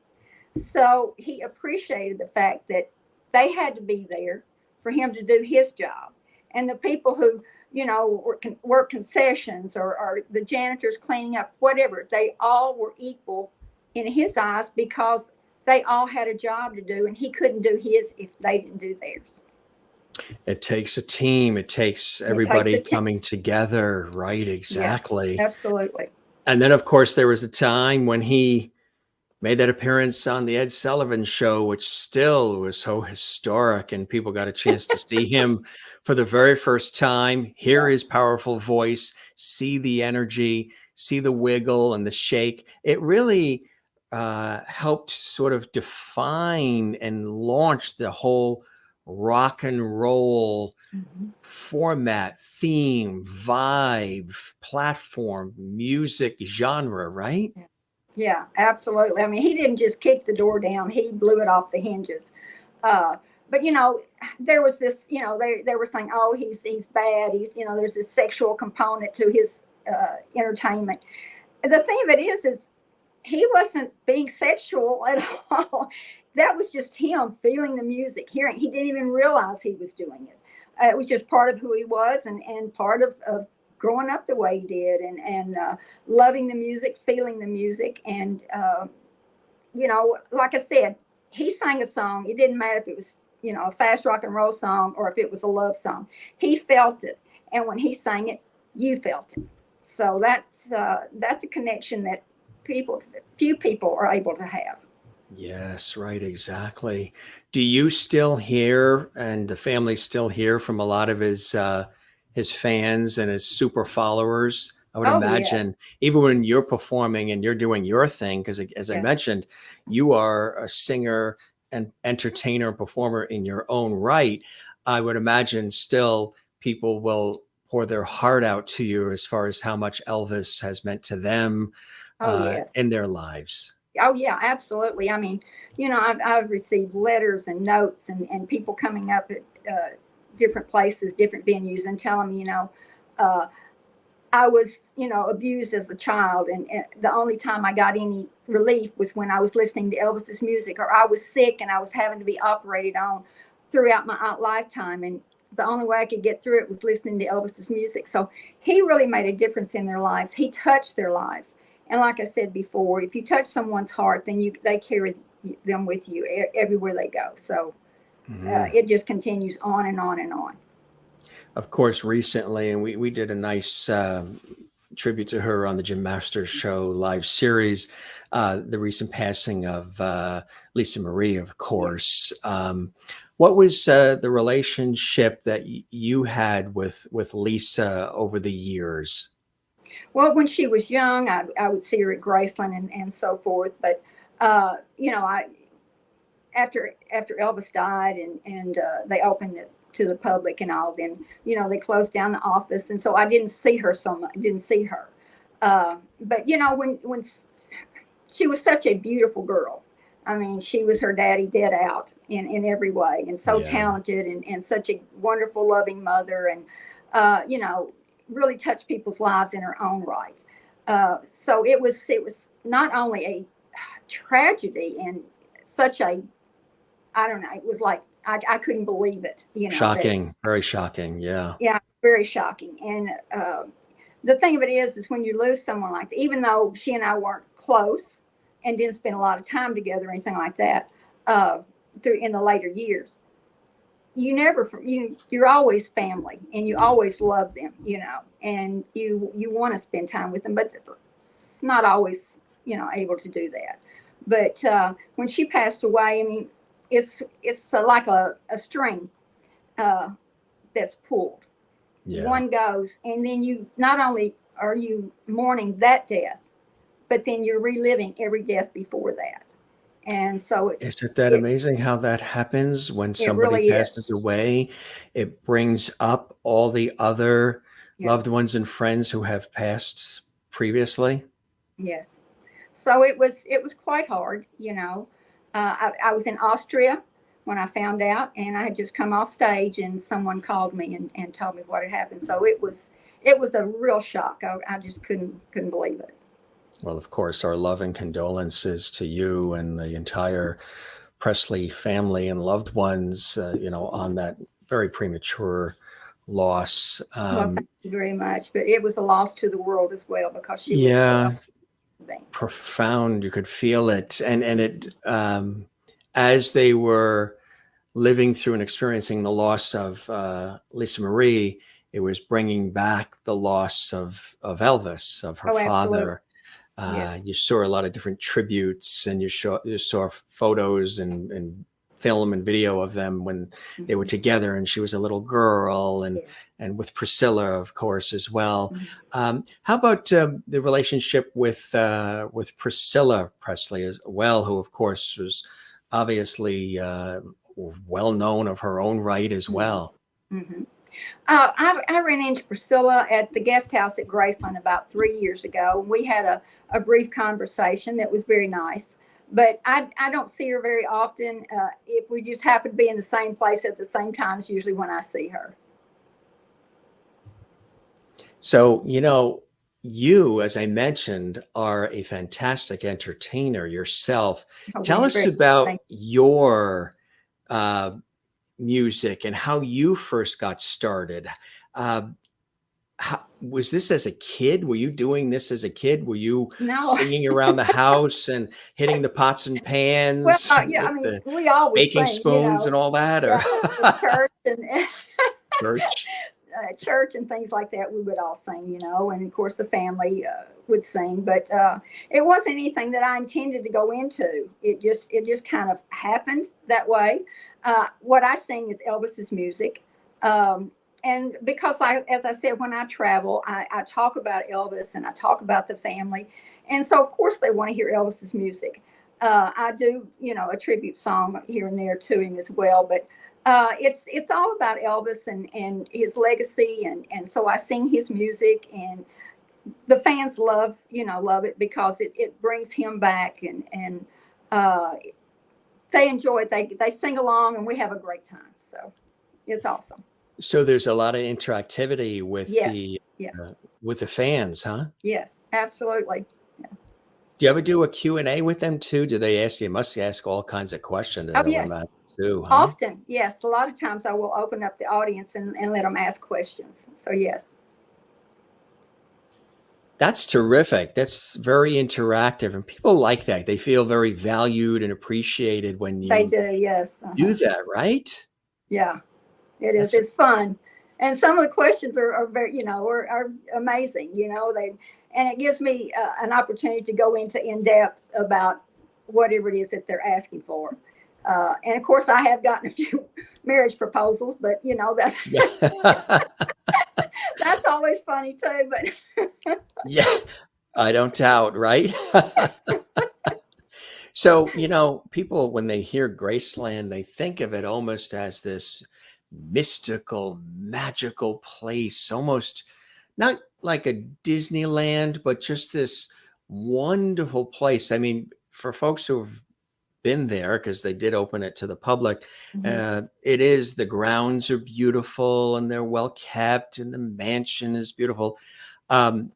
S2: So he appreciated the fact that they had to be there for him to do his job. And the people who, work concessions, or the janitors cleaning up, whatever, they all were equal in his eyes because they all had a job to do, and he couldn't do his if they didn't do theirs.
S1: It takes a team. It takes
S2: It takes
S1: everybody
S2: a team.
S1: coming together. Right.
S2: Yes,
S1: Exactly.
S2: absolutely.
S1: And then, of course, there was a time when he made that appearance on the Ed Sullivan Show, which still was so historic, and people got a chance to see him for the very first time, hear
S2: Yeah.
S1: his powerful voice, see the energy, see the wiggle and the shake. It really helped sort of define and launch the whole rock and roll
S2: Mhm.
S1: format, theme, vibe, platform, music, genre, right?
S2: Yeah. Yeah, absolutely. I mean, he didn't just kick the door down; he blew it off the hinges. Uh, but there was this. They were saying, "Oh, he's bad. There's this sexual component to his entertainment." The thing of it is he wasn't being sexual at all. That was just him feeling the music, hearing. He didn't even realize he was doing it. It was just part of who he was, and part of growing up the way he did, and loving the music, feeling the music, and like I said, he sang a song. It didn't matter if it was a fast rock and roll song or if it was a love song. He felt it, and when he sang it, you felt it. So that's a connection that few people are able to have.
S1: Yes, right, exactly. Do you still hear, and the family still hear from a lot of his fans and his super followers? I would
S2: Oh yeah,
S1: imagine even when you're performing and you're doing your thing, because as I
S2: yeah.
S1: mentioned, you are a singer and entertainer and performer in your own right. I would imagine still people will pour their heart out to you as far as how much Elvis has meant to them
S2: Oh yes.
S1: in their lives.
S2: Oh yeah, absolutely. I mean, I've received letters and notes, and people coming up at different places, different venues, and telling me, uh, I was, abused as a child, and the only time I got any relief was when I was listening to Elvis's music, or I was sick and I was having to be operated on throughout my lifetime, and the only way I could get through it was listening to Elvis's music. So he really made a difference in their lives. He touched their lives, and like I said before, if you touch someone's heart, then they carry them with you everywhere they go. So
S1: Mhm.
S2: it just continues on and on and on.
S1: Of course, recently, and we did a nice tribute to her on the Jim Masters Show live series. The recent passing of Lisa Marie, of
S2: Yeah.
S1: course. What was the relationship that you had with Lisa over the years?
S2: Well, when she was young, I would see her at Graceland and so forth. But I after Elvis died and they opened it to the public and all, then they closed down the office, and so I didn't see her so much. Didn't see her. But when she was such a beautiful girl. I mean, she was her daddy dead out in every way, and so
S1: Yeah.
S2: talented, and such a wonderful, loving mother, and really touched people's lives in her own right. So it was not only a tragedy and such a, I don't know, it was like I couldn't believe it, that,
S1: Shocking, very shocking. Yeah.
S2: yeah, very shocking. And the thing of it is when you lose someone like that, even though she and I weren't close and didn't spend a lot of time together or anything like that, uh, through in the later years, you're always family, and you always love them, and you want to spend time with them, but it's not always able to do that. But when she passed away, I mean, it's like a string uh, that's pulled.
S1: Yeah.
S2: One goes, and then you not only are you mourning that death, but then you're reliving every death before that. And so
S1: Isn't that
S2: it,
S1: amazing how that happens when
S2: it
S1: somebody
S2: really
S1: passes
S2: is.
S1: away? It brings up all the other
S2: Yeah.
S1: loved ones and friends who have passed previously.
S2: Yes. So it was quite hard. I was in Austria when I found out, and I had just come off stage, and someone called me and told me what had happened. So it was a real shock. I just couldn't believe it.
S1: Well, of course, our love and condolences to you and the entire Presley family and loved ones, on that very premature loss.
S2: Well, thank you very much. But it was a loss to the world as well, because she was so
S1: Yeah,
S2: amazing.
S1: profound. You could feel it, and it as they were living through and experiencing the loss of Lisa Marie, it was bringing back the loss of Elvis, of her
S2: Oh, absolutely.
S1: father.
S2: Yeah.
S1: You saw a lot of different tributes, and you saw photos and film and video of them when they were
S2: Mhm.
S1: together, and she was a little girl, and
S2: Yeah.
S1: with Priscilla, of course, as well.
S2: Mhm.
S1: How about the relationship with Priscilla Presley as well, who, of course, was obviously well known of her own right as
S2: Mhm.
S1: well?
S2: Mhm. I ran into Priscilla at the guest house at Graceland about 3 years ago. We had a brief conversation that was very nice, but I don't see her very often. If we just happen to be in the same place at the same time, is usually when I see her.
S1: So, you, as I mentioned, are a fantastic entertainer yourself.
S2: Oh, well,
S1: Tell
S2: you're
S1: us
S2: very
S1: about
S2: thank
S1: your uh, music and how you first got started. Uh, was this as a kid? Were you doing this as a kid? Were you
S2: you. No,
S1: singing around the house and hitting the pots and
S2: well,
S1: pans
S2: yeah, I
S1: with
S2: mean,
S1: the
S2: we always
S1: baking
S2: sing,
S1: spoons and all that,
S2: yeah,
S1: or
S2: in church and
S1: church?
S2: church and things like that, we would all sing, and of course the family would sing, but it wasn't anything that I intended to go into. It just kind of happened that way. What I sing is Elvis's music, and because as I said, when I travel, I talk about Elvis and I talk about the family, and so of course they want to hear Elvis's music. I do, a tribute song here and there to him as well, but it's all about Elvis and his legacy, and so I sing his music, and the fans love it because it brings him back, and uh, they enjoy it. They sing along, and we have a great time. So it's awesome.
S1: So there's a lot of interactivity with
S2: Yes,
S1: the
S2: yeah,
S1: uh, with the fans, huh?
S2: yes, absolutely.
S1: Do you ever do a Q and A with them too? Do they ask you? Must ask all kinds of questions,
S2: Oh
S1: I would
S2: yes,
S1: imagine too, huh?
S2: often yes. A lot of times I will open up the audience and let them ask questions. So yes,
S1: That's terrific. That's very interactive, and people like that. They feel very valued and appreciated when
S2: they
S1: you
S2: do. Yes,
S1: do that, right?
S2: yeah. It is.
S1: That's
S2: It's fun, and some of the questions are very, are amazing. And it gives me an opportunity to go into in depth about whatever it is that they're asking for. And of course, I have gotten a few marriage proposals, but that's
S1: yeah.
S2: that's always funny too. But
S1: Yeah, I don't doubt, right? So, people, when they hear Graceland, they think of it almost as this mystical, magical place, almost not like a Disneyland, but just this wonderful place. I mean, for folks who've been there, because they did open it to the public,
S2: Mhm.
S1: the grounds are beautiful and they're well kept, and the mansion is beautiful. Um,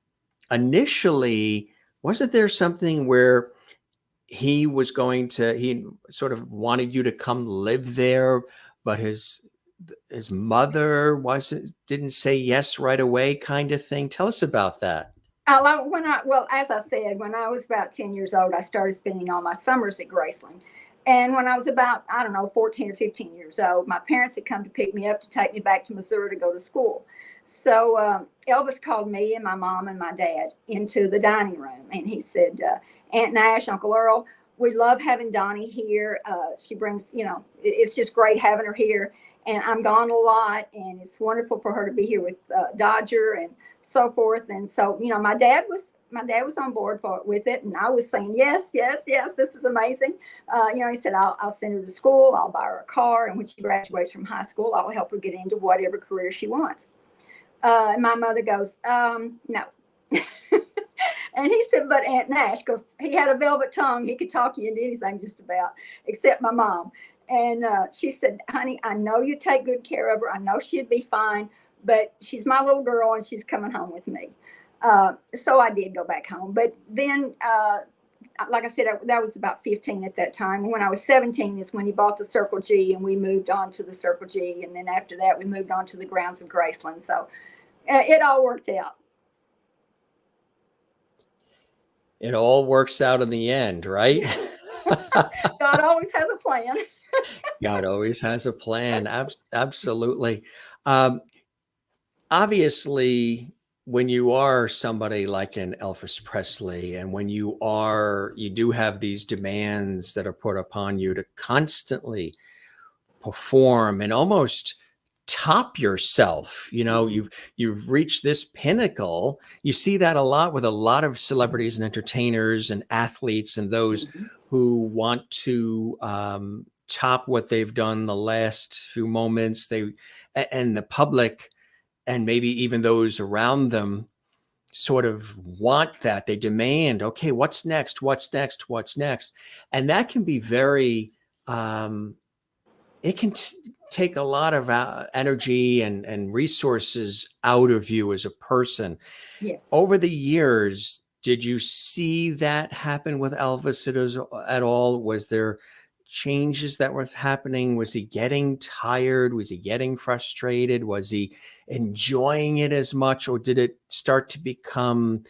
S1: Initially, wasn't there something where he sort of wanted you to come live there, but his mother wasn't didn't say yes right away, kind of thing? Tell us about that.
S2: Well, as I said, when I was about 10 years old, I started spending all my summers at Graceland. And when I was about, I don't know, 14 or 15 years old, my parents had come to pick me up to take me back to Missouri to go to school. So Elvis called me and my mom and my dad into the dining room. And he said, Aunt Nash, Uncle Earl, we love having Donnie here. She brings, it's just great having her here. And I'm gone a lot. And it's wonderful for her to be here with Dodger and so forth. And so, my dad was on board with it, and I was saying yes, yes, yes. This is amazing. He said I'll send her to school. I'll buy her a car, and when she graduates from high school, I'll help her get into whatever career she wants. And my mother goes, no. And he said, but Aunt Nash, because he had a velvet tongue, he could talk you into anything just about, except my mom. And she said, honey, I know you take good care of her. I know she'd be fine, but she's my little girl and she's coming home with me. So I did go back home. But then, like I said, that was about 15 at that time. When I was 17 is when he bought the Circle G and we moved on to the Circle G. And then after that, we moved on to the grounds of Graceland. So it all worked out.
S1: It all works out in the end, right?
S2: God always has a plan.
S1: God always has a plan. Absolutely. Um, Obviously, when you are somebody like an Elvis Presley, and when you do have these demands that are put upon you to constantly perform and almost top yourself, you've reached this pinnacle. You see that a lot with a lot of celebrities and entertainers and athletes and those
S2: Mhm.
S1: who want to top what they've done the last few moments. And the public, and maybe even those around them, sort of want that. They demand, okay, what's next? What's next? What's next? And that can be very, it can take a lot of energy and resources out of you as a person.
S2: Yes.
S1: Over the years, did you see that happen with Elvis at all? Was there changes that was happening? Was he getting tired? Was he getting frustrated? Was he enjoying it as much? Or did it start to become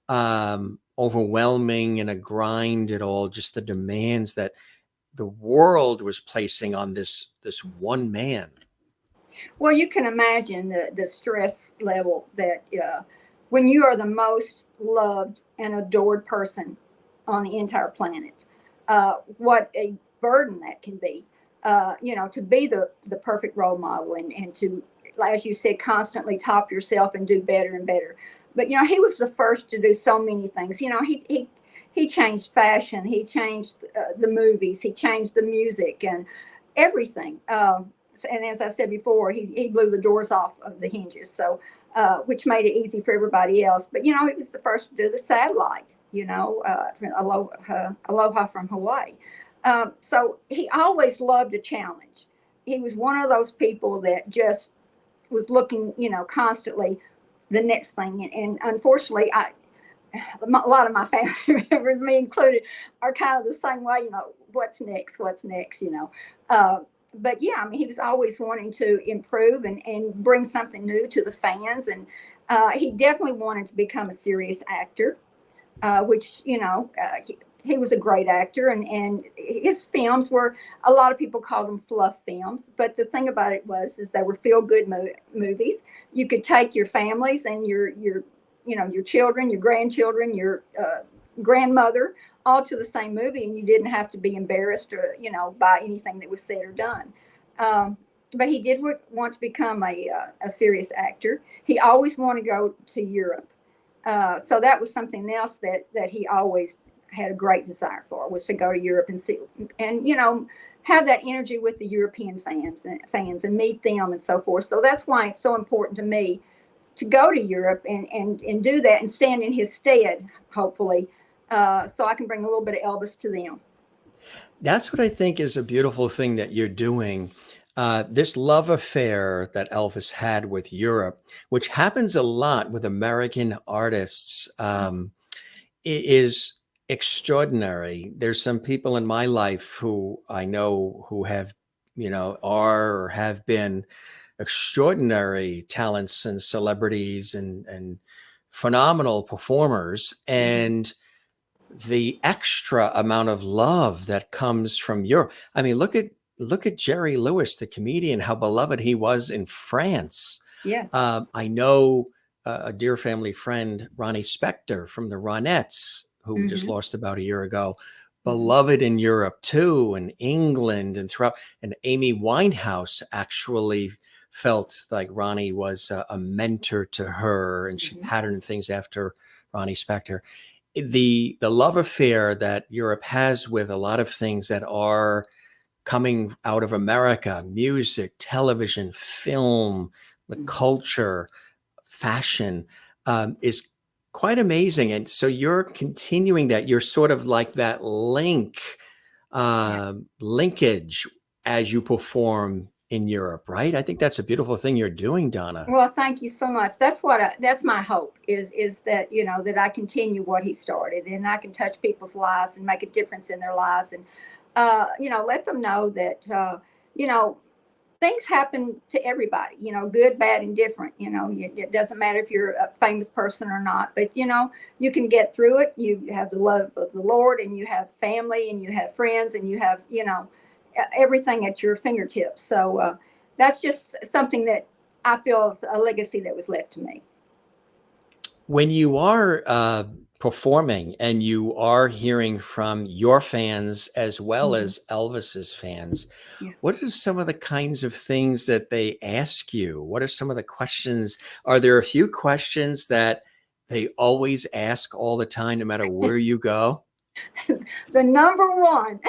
S1: overwhelming and a grind at all? Just the demands that the world was placing on this one man.
S2: Well, you can imagine the stress level that when you are the most loved and adored person on the entire planet, what a burden that can be. To be the perfect role model and to, as you said, constantly top yourself and do better and better. But he was the first to do so many things. He changed fashion, he changed the movies, he changed the music and everything. And as I said before, he blew the doors off of the hinges, so which made it easy for everybody else. But he was the first to do the satellite. Aloha from Hawaii. So he always loved a challenge. He was one of those people that just was looking, constantly the next thing. And unfortunately, a lot of my family members, me included, are kind of the same way. What's next? What's next? But yeah, I mean, he was always wanting to improve and bring something new to the fans. And he definitely wanted to become a serious actor, which, he was a great actor. And his films were, a lot of people called them fluff films. But the thing about it is they were feel good movies. You could take your families and your children, your grandchildren, your grandmother, all to the same movie, and you didn't have to be embarrassed or by anything that was said or done. But he did want to become a serious actor. He always wanted to go to Europe, so that was something else that he always had a great desire for, was to go to Europe and see and have that energy with the European fans and meet them and so forth. So that's why it's so important to me to go to Europe and do that and stand in his stead, hopefully, so I can bring a little bit of Elvis to them.
S1: That's what I think is a beautiful thing that you're doing. This love affair that Elvis had with Europe, which happens a lot with American artists, is extraordinary. There's some people in my life who I know who have, are or have been extraordinary talents and celebrities and phenomenal performers. And the extra amount of love that comes from Europe. I mean, look at Jerry Lewis, the comedian, how beloved he was in France.
S2: Yes.
S1: I know a dear family friend, Ronnie Spector from the Ronettes, who we just lost about a year ago, beloved in Europe too, and England and throughout. And Amy Winehouse actually felt like Ronnie was a mentor to her, and she patterned things after Ronnie Spector. The love affair that Europe has with a lot of things that are coming out of America, music, television, film, the culture, fashion, is quite amazing. And so you're continuing that. You're sort of like that linkage as you perform in Europe, right? I think that's a beautiful thing you're doing, Donna.
S2: Well, thank you so much. That's my hope is that that I continue what he started and I can touch people's lives and make a difference in their lives and let them know that things happen to everybody. Good, bad, and different. It doesn't matter if you're a famous person or not, but you can get through it. You have the love of the Lord, and you have family, and you have friends, and you have everything at your fingertips. So that's just something that I feel is a legacy that was left to me.
S1: When you are performing and you are hearing from your fans as well
S2: Mhm.
S1: as Elvis's fans,
S2: Yeah.
S1: what are some of the kinds of things that they ask you? What are some of the questions? Are there a few questions that they always ask all the time, no matter where you go?
S2: The number one,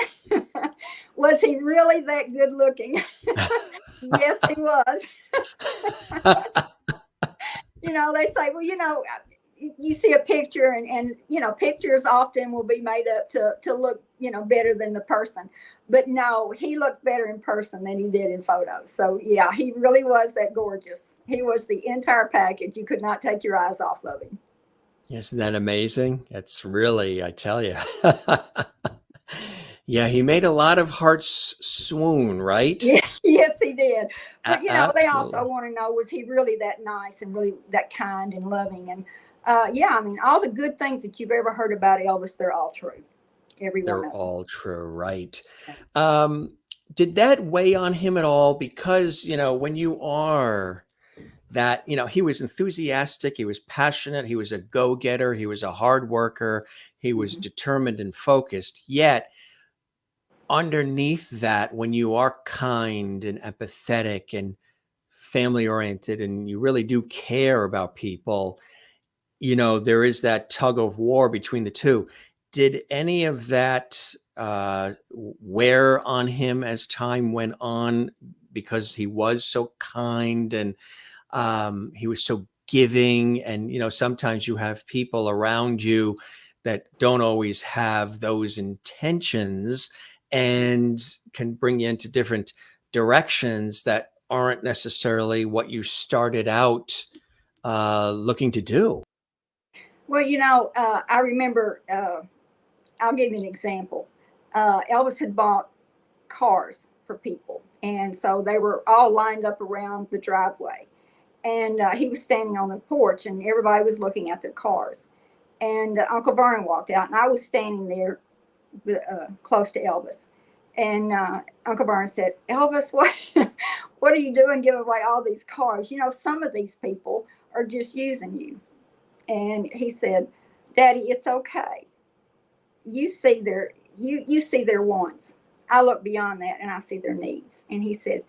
S2: was he really that good looking? Yes, he was. They say, well, you see a picture, and pictures often will be made up to look, better than the person. But no, he looked better in person than he did in photos. So yeah, he really was that gorgeous. He was the entire package. You could not take your eyes off of him.
S1: Isn't that amazing? It's really, I tell you. Yeah, he made a lot of hearts swoon, right?
S2: Yeah, yes, he did. But they also
S1: Absolutely.
S2: want to know, was he really that nice and really that kind and loving? And yeah, I mean, all the good things that you've ever heard about Elvis, they're all true. Every one
S1: They're
S2: of them.
S1: all true, right? Um, did that weigh on him at all? Because, when you are that, he was enthusiastic, he was passionate, he was a go-getter, he was a hard worker, he was
S2: Mhm.
S1: determined and focused. Yet, underneath that, when you are kind and empathetic and family oriented and you really do care about people, there is that tug of war between the two. Did any of that wear on him as time went on because he was so kind and he was so giving? And, sometimes you have people around you that don't always have those intentions and can bring you into different directions that aren't necessarily what you started out looking to do.
S2: Well, I remember. I'll give you an example. Elvis had bought cars for people, and so they were all lined up around the driveway. And he was standing on the porch, and everybody was looking at their cars. And Uncle Vernon walked out, and I was standing there close to Elvis. And Uncle Vernon said, "Elvis, what what are you doing giving away all these cars? Some of these people are just using you." And he said, "Daddy, it's okay. You see their wants. I look beyond that and I see their needs." And he said,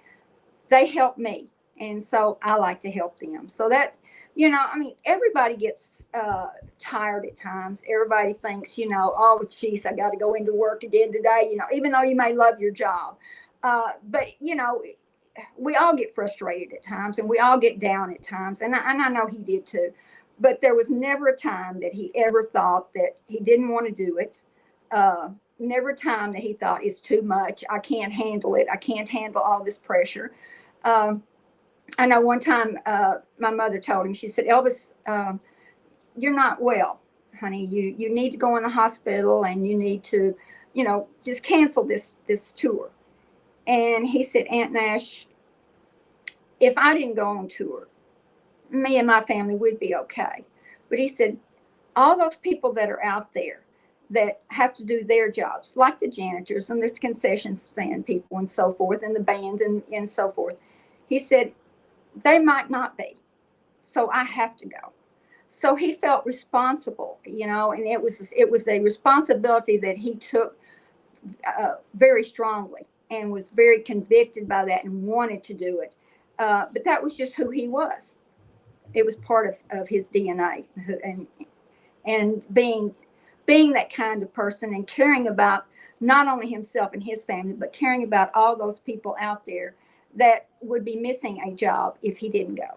S2: "They help me, and so I like to help them." So that, I mean, everybody gets tired at times. Everybody thinks, "Oh, jeez, I got to go into work again today." Even though you may love your job, but we all get frustrated at times, and we all get down at times, and I know he did too. But there was never a time that he ever thought that he didn't want to do it. Uh, Never a time that he thought it's too much. I can't handle it. I can't handle all this pressure. Um, I know one time my mother told him, she said, "Elvis, you're not well, honey. You need to go in the hospital, and you need to, just cancel this tour." And he said, "Aunt Nash, if I didn't go on tour, me and my family would be okay." But he said, all those people that are out there that have to do their jobs, like the janitors and the concession stand people and so forth, and the band and so forth, he said, they might not be. So I have to go. So he felt responsible, and it was a responsibility that he took very strongly, and was very convicted by that and wanted to do it. But that was just who he was. It was part of his DNA, and being that kind of person, and caring about not only himself and his family, but caring about all those people out there that would be missing a job if he didn't go.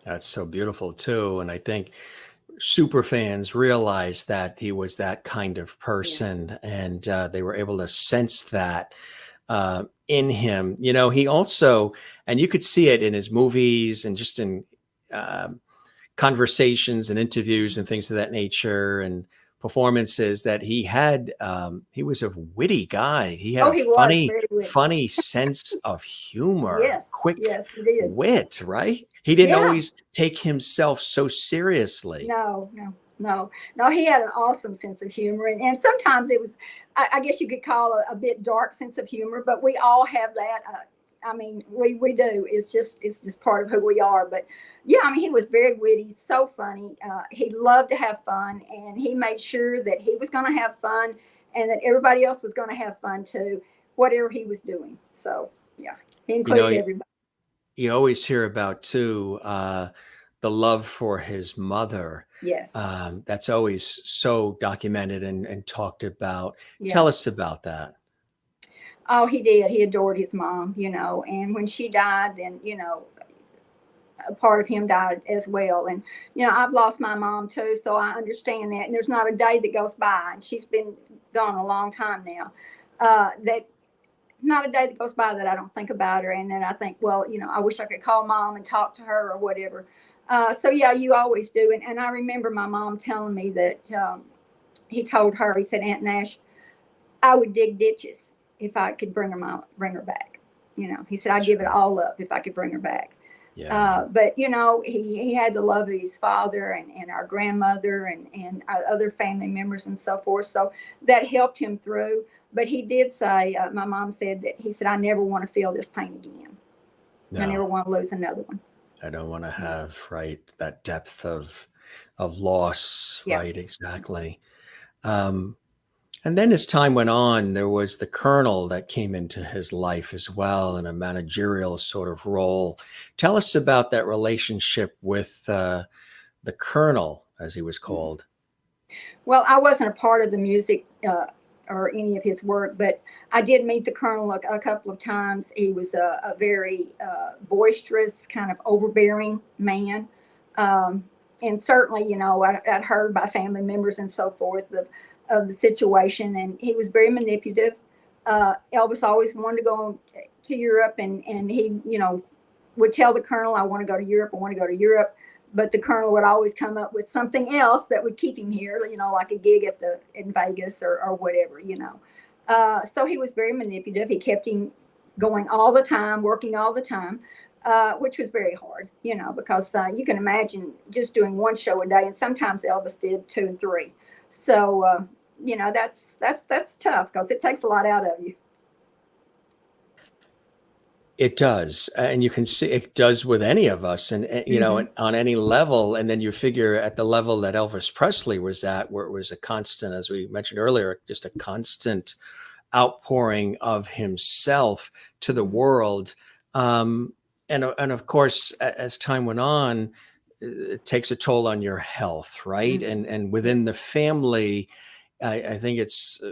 S1: That's so beautiful too. And I think super fans realized that he was that kind of
S2: Yeah.
S1: person and they were able to sense that in him. He also, and you could see it in his movies and just in um conversations and interviews and things of that nature and performances that he was a witty guy. He had
S2: Oh,
S1: a
S2: he was
S1: funny
S2: very witty.
S1: funny sense of humor,
S2: Yes,
S1: quick
S2: yes, he did.
S1: wit, right? He didn't
S2: Yeah.
S1: always take himself so seriously.
S2: No, no, no, no. He had an awesome sense of humor, and sometimes it was, I guess you could call a bit dark sense of humor. But we all have that. I mean, we do. It's just part of who we are. But yeah, I mean, he was very witty, so funny. He loved to have fun, and he made sure that he was going to have fun, and that everybody else was going to have fun too, whatever he was doing. So yeah, he
S1: You know,
S2: included everybody.
S1: you always hear about too the love for his mother.
S2: Yes.
S1: That's always so documented and talked about.
S2: Yeah.
S1: Tell us about that.
S2: Oh, he did. He adored his mom, and when she died, then, a part of him died as well. And, I've lost my mom too, so I understand that. And there's not a day that goes by, and she's been gone a long time now, that not a day that goes by that I don't think about her. And then I think, well, I wish I could call mom and talk to her or whatever. So yeah, you always do. And I remember my mom telling me that he told her, he said, Aunt Nash, I would dig ditches if I could bring her back. He said, I'd give it all up if I could bring her back.
S1: Yeah.
S2: But he had the love of his father and our grandmother and our other family members and so forth. So that helped him through. But he did say, my mom said that he said, I never want to feel this pain again. I never
S1: No,
S2: want to lose another one.
S1: I don't want to have, right, that depth of loss,
S2: Yeah.
S1: right? Exactly. Um, and then as time went on, there was the colonel that came into his life as well in a managerial sort of role. Tell us about that relationship with the colonel, as he was called.
S2: Well, I wasn't a part of the music or any of his work, but I did meet the colonel a couple of times. He was a very boisterous, kind of overbearing man. And certainly, I'd heard by family members and so forth of the situation, and he was very manipulative. Elvis always wanted to go to Europe, and he, would tell the colonel, I want to go to Europe, I want to go to Europe. But the colonel would always come up with something else that would keep him here, like a gig in Vegas or whatever, So he was very manipulative. He kept him going all the time, working all the time, which was very hard, because you can imagine just doing one show a day, and sometimes Elvis did 2 and 3. So that's tough because it takes a lot out of you.
S1: It does. And you can see it does with any of us and, on any level. And then you figure at the level that Elvis Presley was at, where it was a constant, as we mentioned earlier, just a constant outpouring of himself to the world. And of course, as time went on, it takes a toll on your health, right? And within the family, I think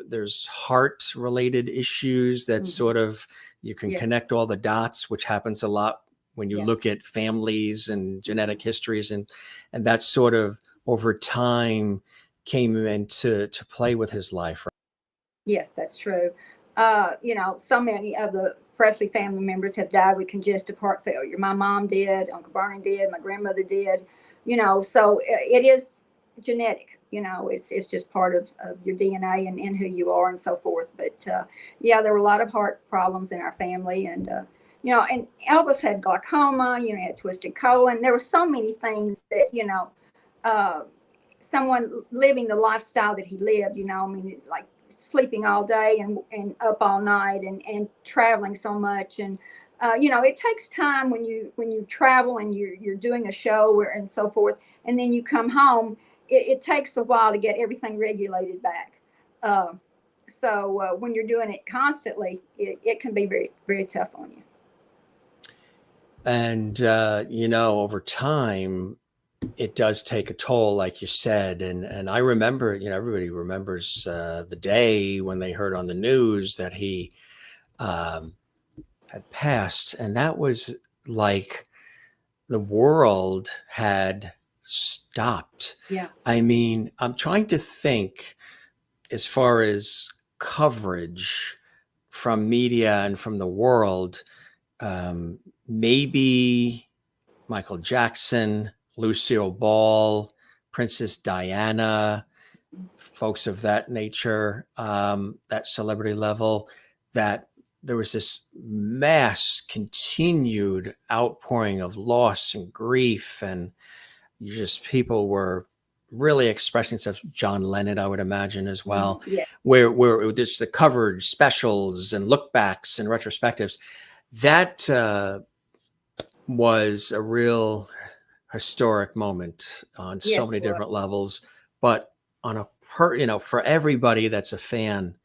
S1: there's heart related issues that sort of, you can connect all the dots, which happens a lot when you look at families and genetic histories, and that sort of over time came into play with his life. Right?
S2: Yes, that's true. So many of the Presley family members have died with congestive heart failure. My mom did, Uncle Vernon did, my grandmother did. So it is genetic. It's just part of your DNA and who you are and so forth. But there were a lot of heart problems in our family, and and Elvis had glaucoma. He had twisted colon. There were so many things that someone living the lifestyle that he lived. Like sleeping all day and up all night and traveling so much, and it takes time when you travel and you're doing a show and so forth, and then you come home. It takes a while to get everything regulated back. So when you're doing it constantly, it can be very, very tough on you.
S1: And, over time, it does take a toll, like you said. And I remember, everybody remembers the day when they heard on the news that he had passed. And that was like the world had stopped.
S2: Yeah.
S1: I mean, I'm trying to think as far as coverage from media and from the world, maybe Michael Jackson, Lucille Ball, Princess Diana, folks of that nature, that celebrity level, that there was this mass continued outpouring of loss and grief, and just people were really expressing stuff. John Lennon, I would imagine, as well,
S2: Yeah.
S1: where there's the coverage specials and look backs and retrospectives. that was a real historic moment on so
S2: Yes,
S1: many
S2: it was.
S1: different levels, but on a for everybody that's a fan,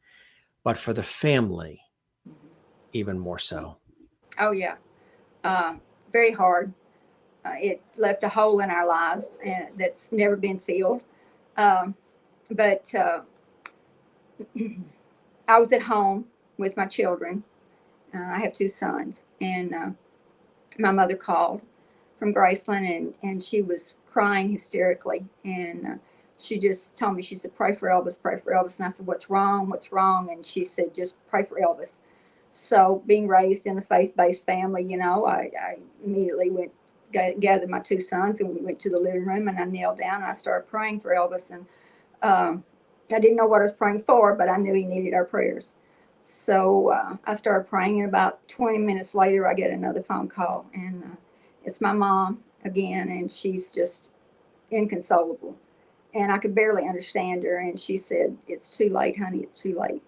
S1: but for the family, even more so.
S2: Oh yeah, uh, very hard. It left a hole in our lives and that's never been filled. Um, but I was at home with my children. I have two sons, and my mother called from Graceland, and she was crying hysterically, and she just told me, she said, "Pray for Elvis, pray for Elvis." And I said, "What's wrong? What's wrong?" And she said, "Just pray for Elvis." So, being raised in a faith-based family, I immediately gathered my two sons, and we went to the living room, and I knelt down and I started praying for Elvis. And um, I didn't know what I was praying for, but I knew he needed our prayers. So I started praying, and about 20 minutes later, I get another phone call, and it's my mom again, and she's just inconsolable. And I could barely understand her, and she said, "It's too late, honey, it's too late."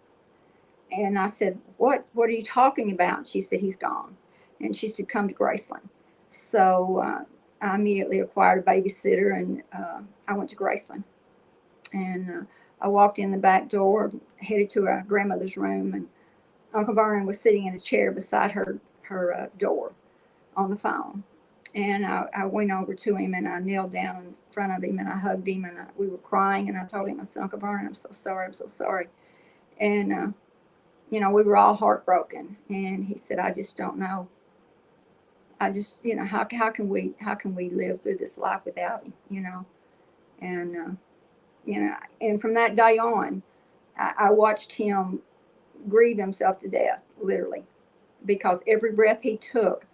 S2: And I said, What are you talking about?" She said, "He's gone." And she said, "Come to Graceland." So I immediately acquired a babysitter, and I went to Graceland. And I walked in the back door, headed to our grandmother's room, and Uncle Vernon was sitting in a chair beside her door on the phone. And I went over to him, and I knelt down in front of him, and I hugged him, and we were crying. And I told him, I said, "Uncle Vernon, I'm so sorry, I'm so sorry." And we were all heartbroken. And he said, "I just don't know. I just, how can we live through this life without him?" And and from that day on, I watched him grieve himself to death, literally, because every breath he took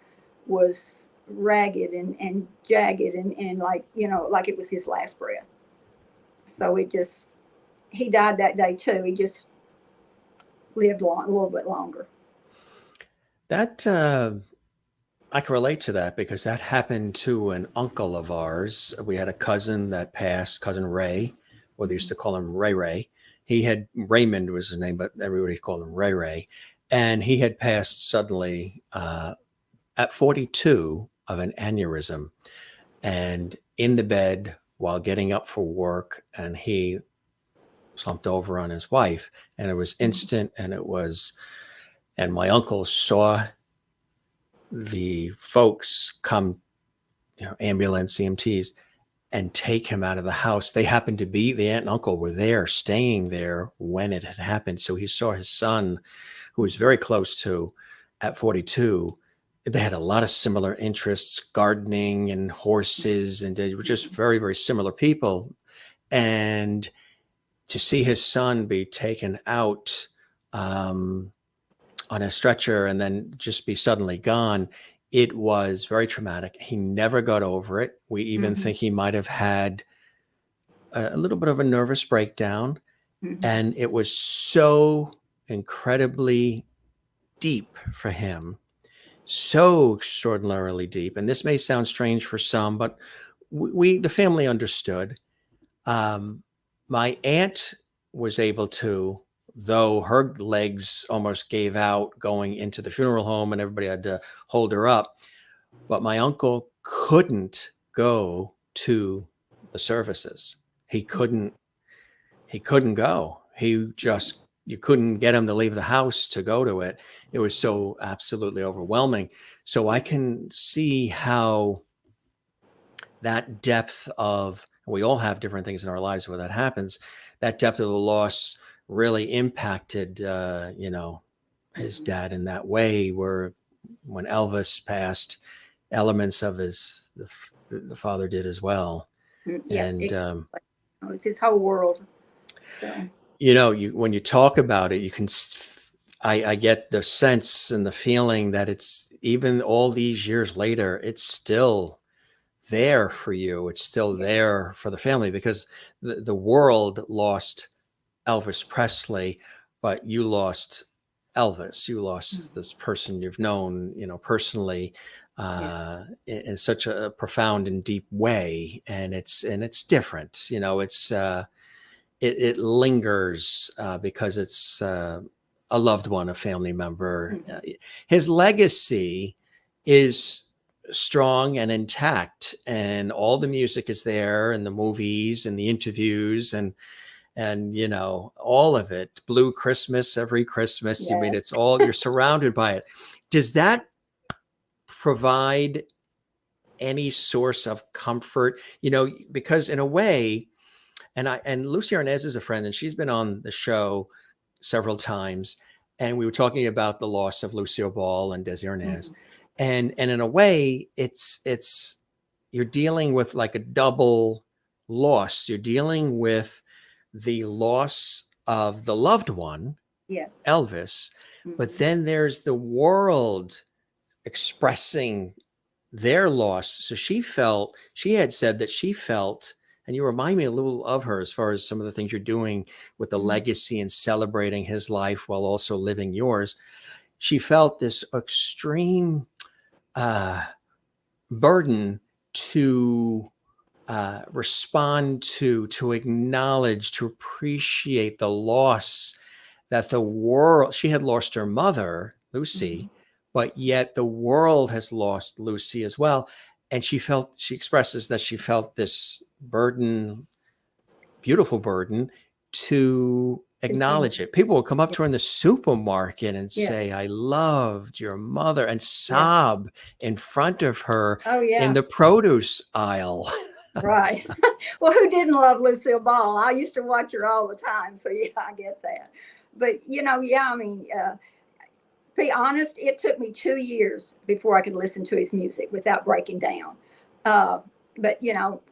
S2: was ragged and jagged, and like it was his last breath. So he died that day too. He just lived a little bit longer.
S1: That I can relate to that because that happened to an uncle of ours. We had a cousin that passed, cousin Ray, or they used to call him Ray Ray. He had Raymond was his name, but everybody called him Ray Ray. And he had passed suddenly at 42 of an aneurysm and in the bed while getting up for work. And he slumped over on his wife, and it was instant. And my uncle saw the folks come, ambulance, EMTs, and take him out of the house. They happened to be, the aunt and uncle were there, staying there when it had happened. So he saw his son, who was very close to at 42. They had a lot of similar interests, gardening and horses, and they were just very, very similar people. And to see his son be taken out on a stretcher and then just be suddenly gone, it was very traumatic. He never got over it. We even
S2: Hmm.
S1: think he might have had a little bit of a nervous breakdown.
S2: Hmm.
S1: And it was so incredibly deep for him, so extraordinarily deep. And this may sound strange for some, but the family understood. Um, my aunt was able to, though her legs almost gave out going into the funeral home and everybody had to hold her up. But my uncle couldn't go to the services. He couldn't, he couldn't go. He just, you couldn't get him to leave the house to go to it. It was so absolutely overwhelming. So I can see how that depth of, we all have different things in our lives where that happens, that depth of the loss really impacted his dad in that way, where when Elvis passed, elements of the father did as well.
S2: Yeah,
S1: And
S2: exactly. Oh, it's his whole world. So
S1: when you talk about it, you can I get the sense and the feeling that it's, even all these years later, it's still there for you. It's still
S2: yeah.
S1: there for the family, because the world lost Elvis Presley, but you lost Elvis. You lost
S2: Mhm.
S1: this person you've known, personally,
S2: Yeah.
S1: in such a profound and deep way. And it's different. It lingers because it's a loved one, a family member.
S2: Mhm.
S1: His legacy is strong and intact, and all the music is there, and the movies and the interviews, and you know, all of it. Blue Christmas, every Christmas. I mean,
S2: Yes.
S1: it's all, you're surrounded by it. Does that provide any source of comfort? You know, because in a way, and Lucy Arnaz is a friend, and she's been on the show several times, and we were talking about the loss of Lucille Ball and Desi Arnaz,
S2: Mhm.
S1: and in a way, it's you're dealing with like a double loss. You're dealing with the loss of the loved one,
S2: Yes.
S1: Elvis, but
S2: Mhm.
S1: then there's the world expressing their loss. So she had said that she felt, and you remind me a little of her as far as some of the things you're doing with the
S2: Mhm.
S1: legacy and celebrating his life while also living yours. She felt this extreme uh, burden to respond to acknowledge, to appreciate the loss that the world, she had lost her mother,
S2: Mhm.
S1: Lucy, but yet the world has lost Lucy as well. And she expresses that she felt this burden, beautiful burden, to acknowledge
S2: Continue.
S1: it. People will come up
S2: Yeah.
S1: to her in the supermarket and
S2: Yes.
S1: say, I loved your mother, and
S2: Yes.
S1: sob in front of her
S2: Oh
S1: in
S2: yeah.
S1: the produce aisle.
S2: Right. Well, who didn't love Lucille Ball? I used to watch her all the time, so yeah, I get that. But yeah, I mean, be honest, it took me 2 years before I could listen to his music without breaking down. Uh, but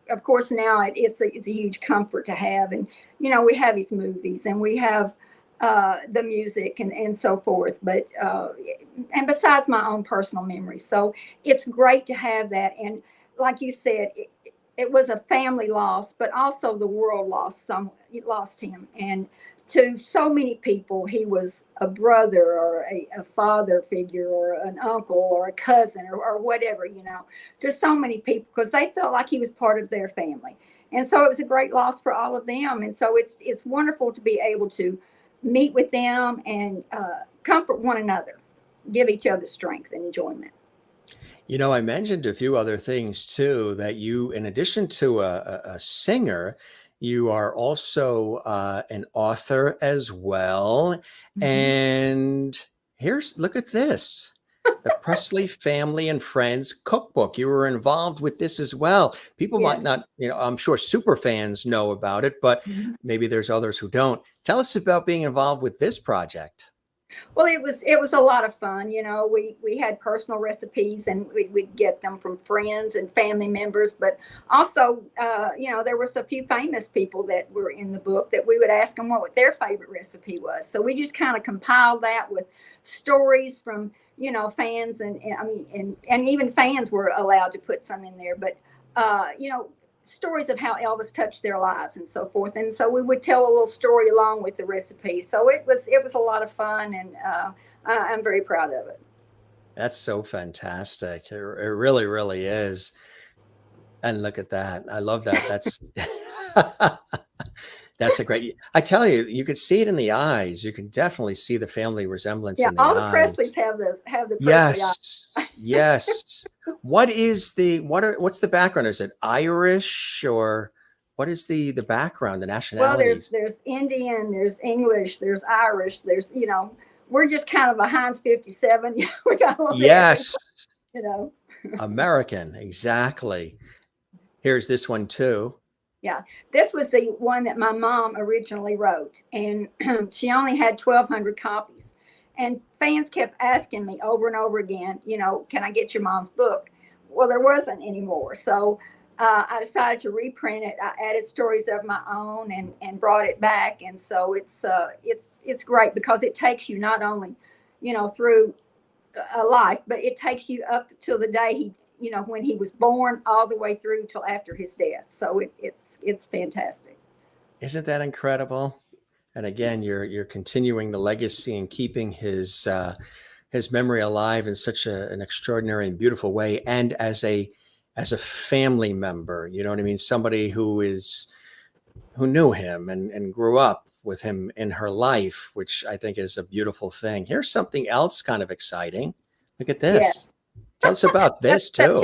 S2: of course, now it's a huge comfort to have, and we have his movies and we have the music and so forth. But and besides my own personal memories, so it's great to have that. And like you said, it was a family loss, but also the world lost him, and to so many people, he was a brother or a father figure or an uncle or a cousin or whatever, to so many people because they felt like he was part of their family. And so it was a great loss for all of them. And so it's wonderful to be able to meet with them and comfort one another, give each other strength and enjoyment.
S1: You know, I mentioned a few other things too, that you, in addition to a singer, you are also an author as well.
S2: Mhm.
S1: And look at this. The Presley Family and Friends Cookbook. You were involved with this as well. People might
S2: Yes.
S1: not, you know, I'm sure super fans know about it, but
S2: Mhm.
S1: maybe there's others who don't. Tell us about being involved with this project.
S2: Well, it was a lot of fun. We had personal recipes, and we'd get them from friends and family members. But also, there was a few famous people that were in the book that we would ask them what their favorite recipe was. So we just kind of compiled that with stories from fans, and I mean, and even fans were allowed to put some in there. But stories of how Elvis touched their lives and so forth. And so we would tell a little story along with the recipe. So it was a lot of fun, and I'm very proud of it.
S1: That's so fantastic. It really, really is. And look at that. I love that. That's that's a great. I tell you, you could see it in the eyes. You can definitely see the family resemblance
S2: Yeah,
S1: in the
S2: all the
S1: eyes.
S2: Presleys have the Presley eye.
S1: Yes. Yes. What's the background? Is it Irish, or what is the background, the
S2: Well, there's
S1: nationalities?
S2: there's Indian, there's English, there's Irish, we're just kind of a Heinz 57. We got a little bit every.
S1: Yes.
S2: You know.
S1: American. Exactly. Here's this one too.
S2: Yeah, this was the one that my mom originally wrote, and she only had 1,200 copies. And fans kept asking me over and over again, can I get your mom's book? Well, there wasn't anymore, so I decided to reprint it. I added stories of my own and brought it back, and so it's great because it takes you not only, through a life, but it takes you up till the day when he was born, all the way through till after his death. So it's fantastic.
S1: Isn't that incredible? And again, you're continuing the legacy and keeping his memory alive in such an extraordinary and beautiful way, and as a family member. You know what I mean? Somebody who knew him and grew up with him in her life, which I think is a beautiful thing. Here's something else kind of exciting. Look at this.
S2: Yes.
S1: Tell us about this too.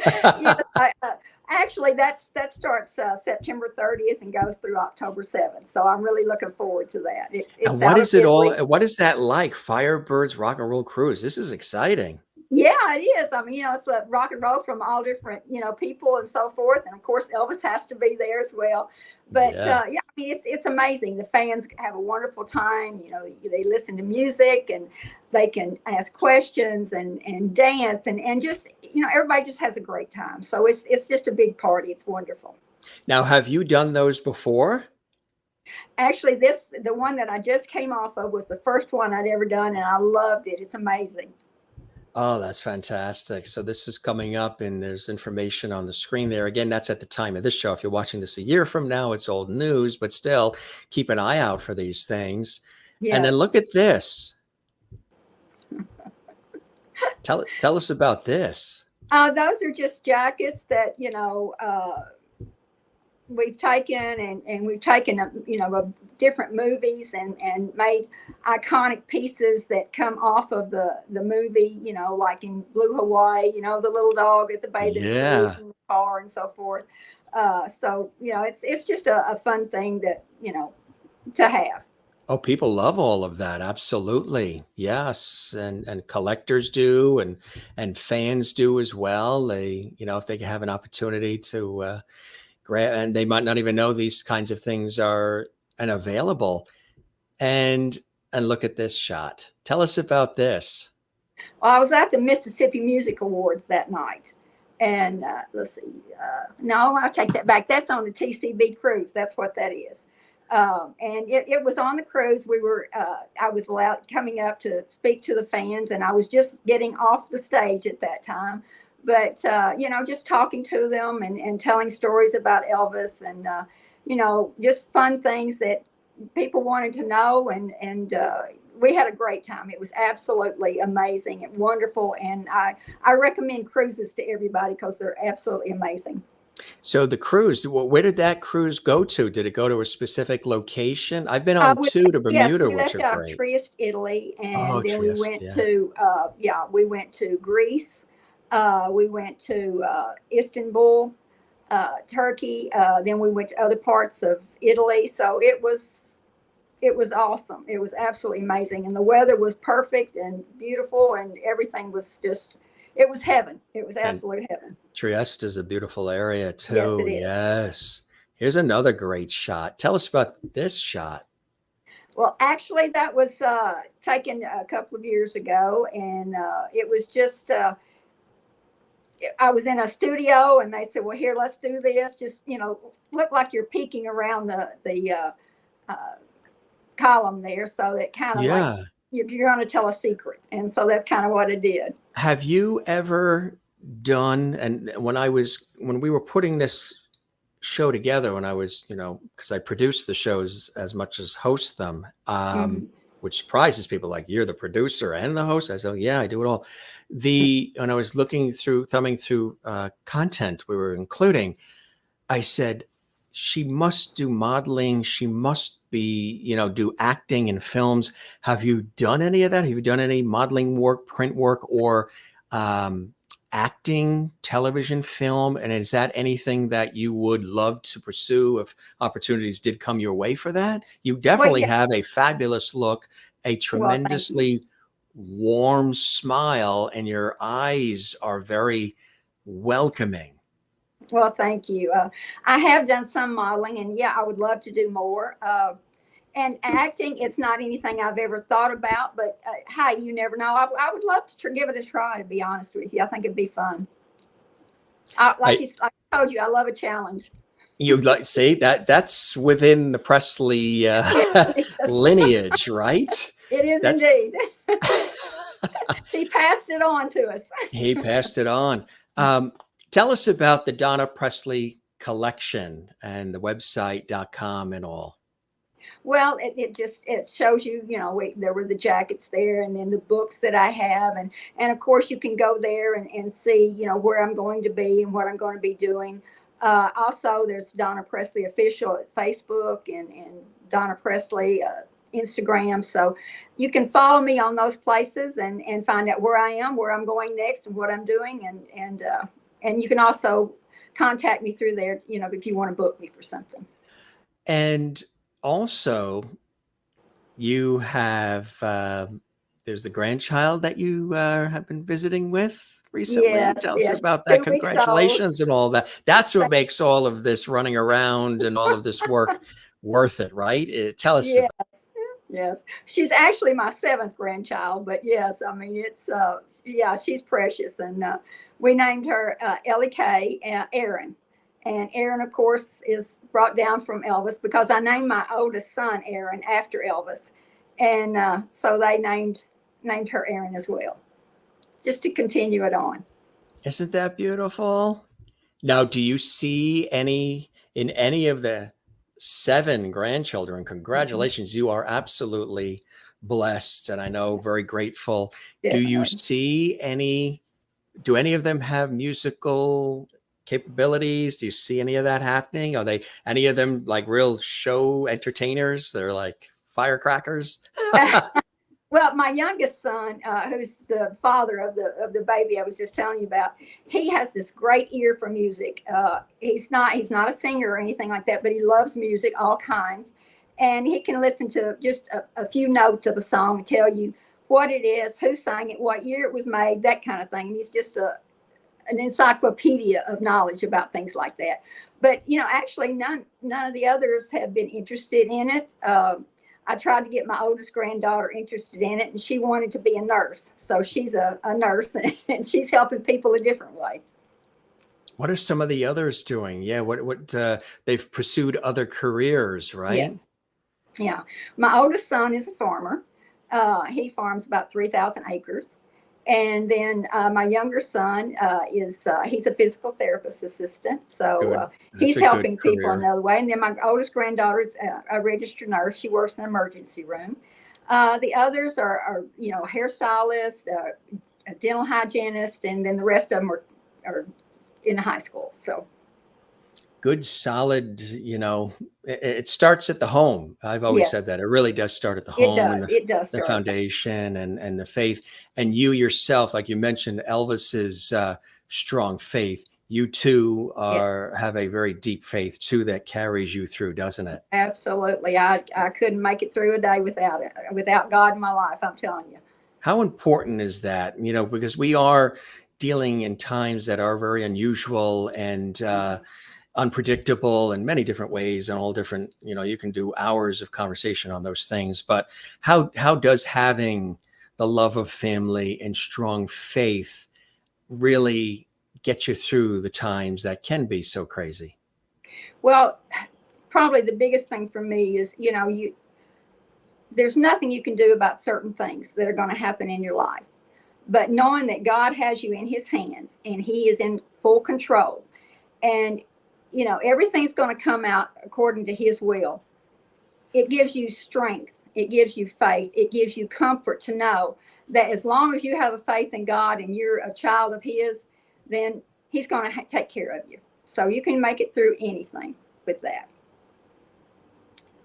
S2: Yes, actually, that starts September 30th and goes through October 7th. So I'm really looking forward to that.
S1: And
S2: It's
S1: what
S2: out of
S1: is it all?
S2: Italy.
S1: What is that like? Firebirds Rock and Roll Cruise. This is exciting.
S2: Yeah, it is. I mean, it's a rock and roll from all different, people and so forth. And of course, Elvis has to be there as well. But
S1: Yeah.
S2: yeah, I mean, it's amazing. The fans have a wonderful time. They listen to music and they can ask questions and dance and just, everybody just has a great time. So it's just a big party. It's wonderful.
S1: Now, have you done those before?
S2: Actually, the one that I just came off of was the first one I'd ever done, and I loved it. It's amazing.
S1: Oh, that's fantastic. So this is coming up and there's information on the screen there. Again, that's at the time of this show. If you're watching this a year from now, it's old news, but still keep an eye out for these things. And then
S2: Yes.
S1: look at this. Tell us about this.
S2: Those are just jackets that, we've taken and we've taken, of different movies and made iconic pieces that come off of the movie, like in Blue Hawaii, the little dog at the bathing suit
S1: Yeah.
S2: in the car and so forth. So, it's just a fun thing that, to have.
S1: Oh, people love all of that. Absolutely. Yes. And collectors do and fans do as well. They, if they have an opportunity to grab, and they might not even know these kinds of things are and available. And look at this shot. Tell us about this.
S2: Well, I was at the Mississippi Music Awards that night. And let's see. No, I'll take that back. That's on the TCB cruise. That's what that is. And it was on the cruise. I was allowed coming up to speak to the fans, and I was just getting off the stage at that time. But, just talking to them and telling stories about Elvis and, just fun things that people wanted to know. And we had a great time. It was absolutely amazing and wonderful. And I recommend cruises to everybody because they're absolutely amazing.
S1: So the cruise, where did that cruise go to? Did it go to a specific location? I've been on two to
S2: Yes,
S1: Bermuda,
S2: we
S1: which
S2: left
S1: are
S2: out of
S1: great.
S2: Trieste, Italy,
S1: Oh,
S2: and then we
S1: Trieste,
S2: went
S1: yeah.
S2: to we went to Greece. We went to Istanbul, Turkey. Then we went to other parts of Italy. So it was awesome. It was absolutely amazing, and the weather was perfect and beautiful, and everything was just. It was heaven. It was
S1: And
S2: absolute heaven.
S1: Trieste is a beautiful area
S2: Yes,
S1: too.
S2: it is.
S1: Yes. Here's another great shot. Tell us about this shot.
S2: Well, actually, that was taken a couple of years ago, and it was just. I was in a studio, and they said, "Well, here, let's do this. Just look like you're peeking around the column there, so that kind of like
S1: Yeah.
S2: you're going to tell a secret." And so that's kind of what I did.
S1: Have you ever done, and when we were putting this show together, when I was, because I produce the shows as much as host them,
S2: Mhm.
S1: which surprises people, like, you're the producer and the host. I said, yeah, I do it all. When I was thumbing through content we were including, I said, she must do modeling. She must be, do acting in films. Have you done any of that? Have you done any modeling work, print work, or acting, television, film? And is that anything that you would love to pursue if opportunities did come your way for that? You
S2: Well,
S1: definitely
S2: yeah.
S1: have a fabulous look, a
S2: Well, thank you.
S1: tremendously warm smile, and your eyes are very welcoming.
S2: Well, thank you. I have done some modeling, and yeah, I would love to do more. And acting, it's not anything I've ever thought about, but hey, you never know. I would love to give it a try, to be honest with you. I think it'd be fun. Like I told you, I love a challenge.
S1: You like see that's within the Presley
S2: Yes,
S1: lineage, right?
S2: it is
S1: That's
S2: indeed. He passed it on to us.
S1: he passed it on. Tell us about the Donna Presley collection and the website.com and all.
S2: Well, it shows you, there were the jackets there, and then the books that I have, and of course you can go there and see, where I'm going to be and what I'm going to be doing. Also, there's Donna Presley official at Facebook and Donna Presley Instagram. So you can follow me on those places and find out where I am, where I'm going next, and what I'm doing. And you can also contact me through there, if you want to book me for something.
S1: And also, you have there's the grandchild that you have been visiting with recently.
S2: Yes,
S1: Tell us
S2: yes.
S1: about that.
S2: 2 weeks old.
S1: Congratulations and all that. That's what makes all of this running around and all of this work worth it, right? Tell us
S2: Yes,
S1: about.
S2: yes. She's actually my seventh grandchild, but yes, I mean it's yeah, she's precious, and we named her Ellie Kay Aaron, and Aaron, of course, is brought down from Elvis because I named my oldest son Aaron after Elvis, and so they named her Aaron as well, just to continue it on.
S1: Isn't that beautiful? Now, do you see in any of the 7 grandchildren? Congratulations. You are absolutely blessed. And I know very grateful. Do you
S2: Definitely.
S1: see do any of them have musical capabilities? Do you see any of that happening? Are they any of them like real show entertainers? They're like firecrackers.
S2: Well, my youngest son, who's the father of the baby I was just telling you about, he has this great ear for music. He's not a singer or anything like that, but he loves music, all kinds, and he can listen to just a few notes of a song and tell you what it is, who sang it, what year it was made, that kind of thing. And he's just an encyclopedia of knowledge about things like that. But actually, none of the others have been interested in it. I tried to get my oldest granddaughter interested in it, and she wanted to be a nurse. So she's a nurse, and she's helping people a different way.
S1: What are some of the others doing? Yeah, what they've pursued other careers, right?
S2: Yes. Yeah. My oldest son is a farmer. He farms about 3,000 acres. And then my younger son he's a physical therapist assistant. So he's helping people another way. And then my oldest granddaughter is a registered nurse. She works in the emergency room. The others are hairstylists, a dental hygienist, and then the rest of them are in high school. So
S1: good, solid, it starts at the home. I've always said that. It really does start at the home and the foundation and the faith. And you yourself, like you mentioned, Elvis's strong faith. You too have a very deep faith too that carries you through, doesn't it?
S2: Absolutely. I couldn't make it through a day without it, without God in my life, I'm telling you.
S1: How important is that? Because we are dealing in times that are very unusual and unpredictable in many different ways, and all different, you can do hours of conversation on those things. But how does having the love of family and strong faith really get you through the times that can be so crazy?
S2: Well, probably the biggest thing for me is, there's nothing you can do about certain things that are going to happen in your life. But knowing that God has you in his hands and he is in full control, and everything's going to come out according to his will. It gives you strength. It gives you faith. It gives you comfort to know that as long as you have a faith in God and you're a child of his, then he's going to take care of you. So you can make it through anything with that.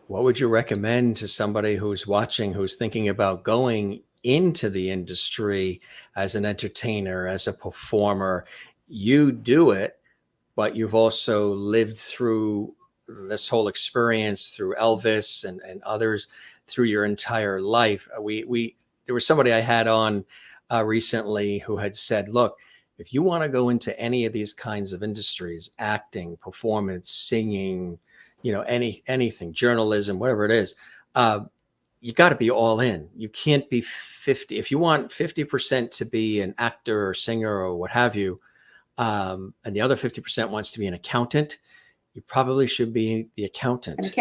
S1: What would you recommend to somebody who's watching, who's thinking about going into the industry as an entertainer, as a performer? You do it, but you've also lived through this whole experience through Elvis and others through your entire life. There was somebody I had on recently who had said, look, if you want to go into any of these kinds of industries, acting, performance, singing, anything, journalism, whatever it is, you got to be all in. You can't be 50. If you want 50% to be an actor or singer or what have you, and the other 50% wants to be an accountant, you probably should be the accountant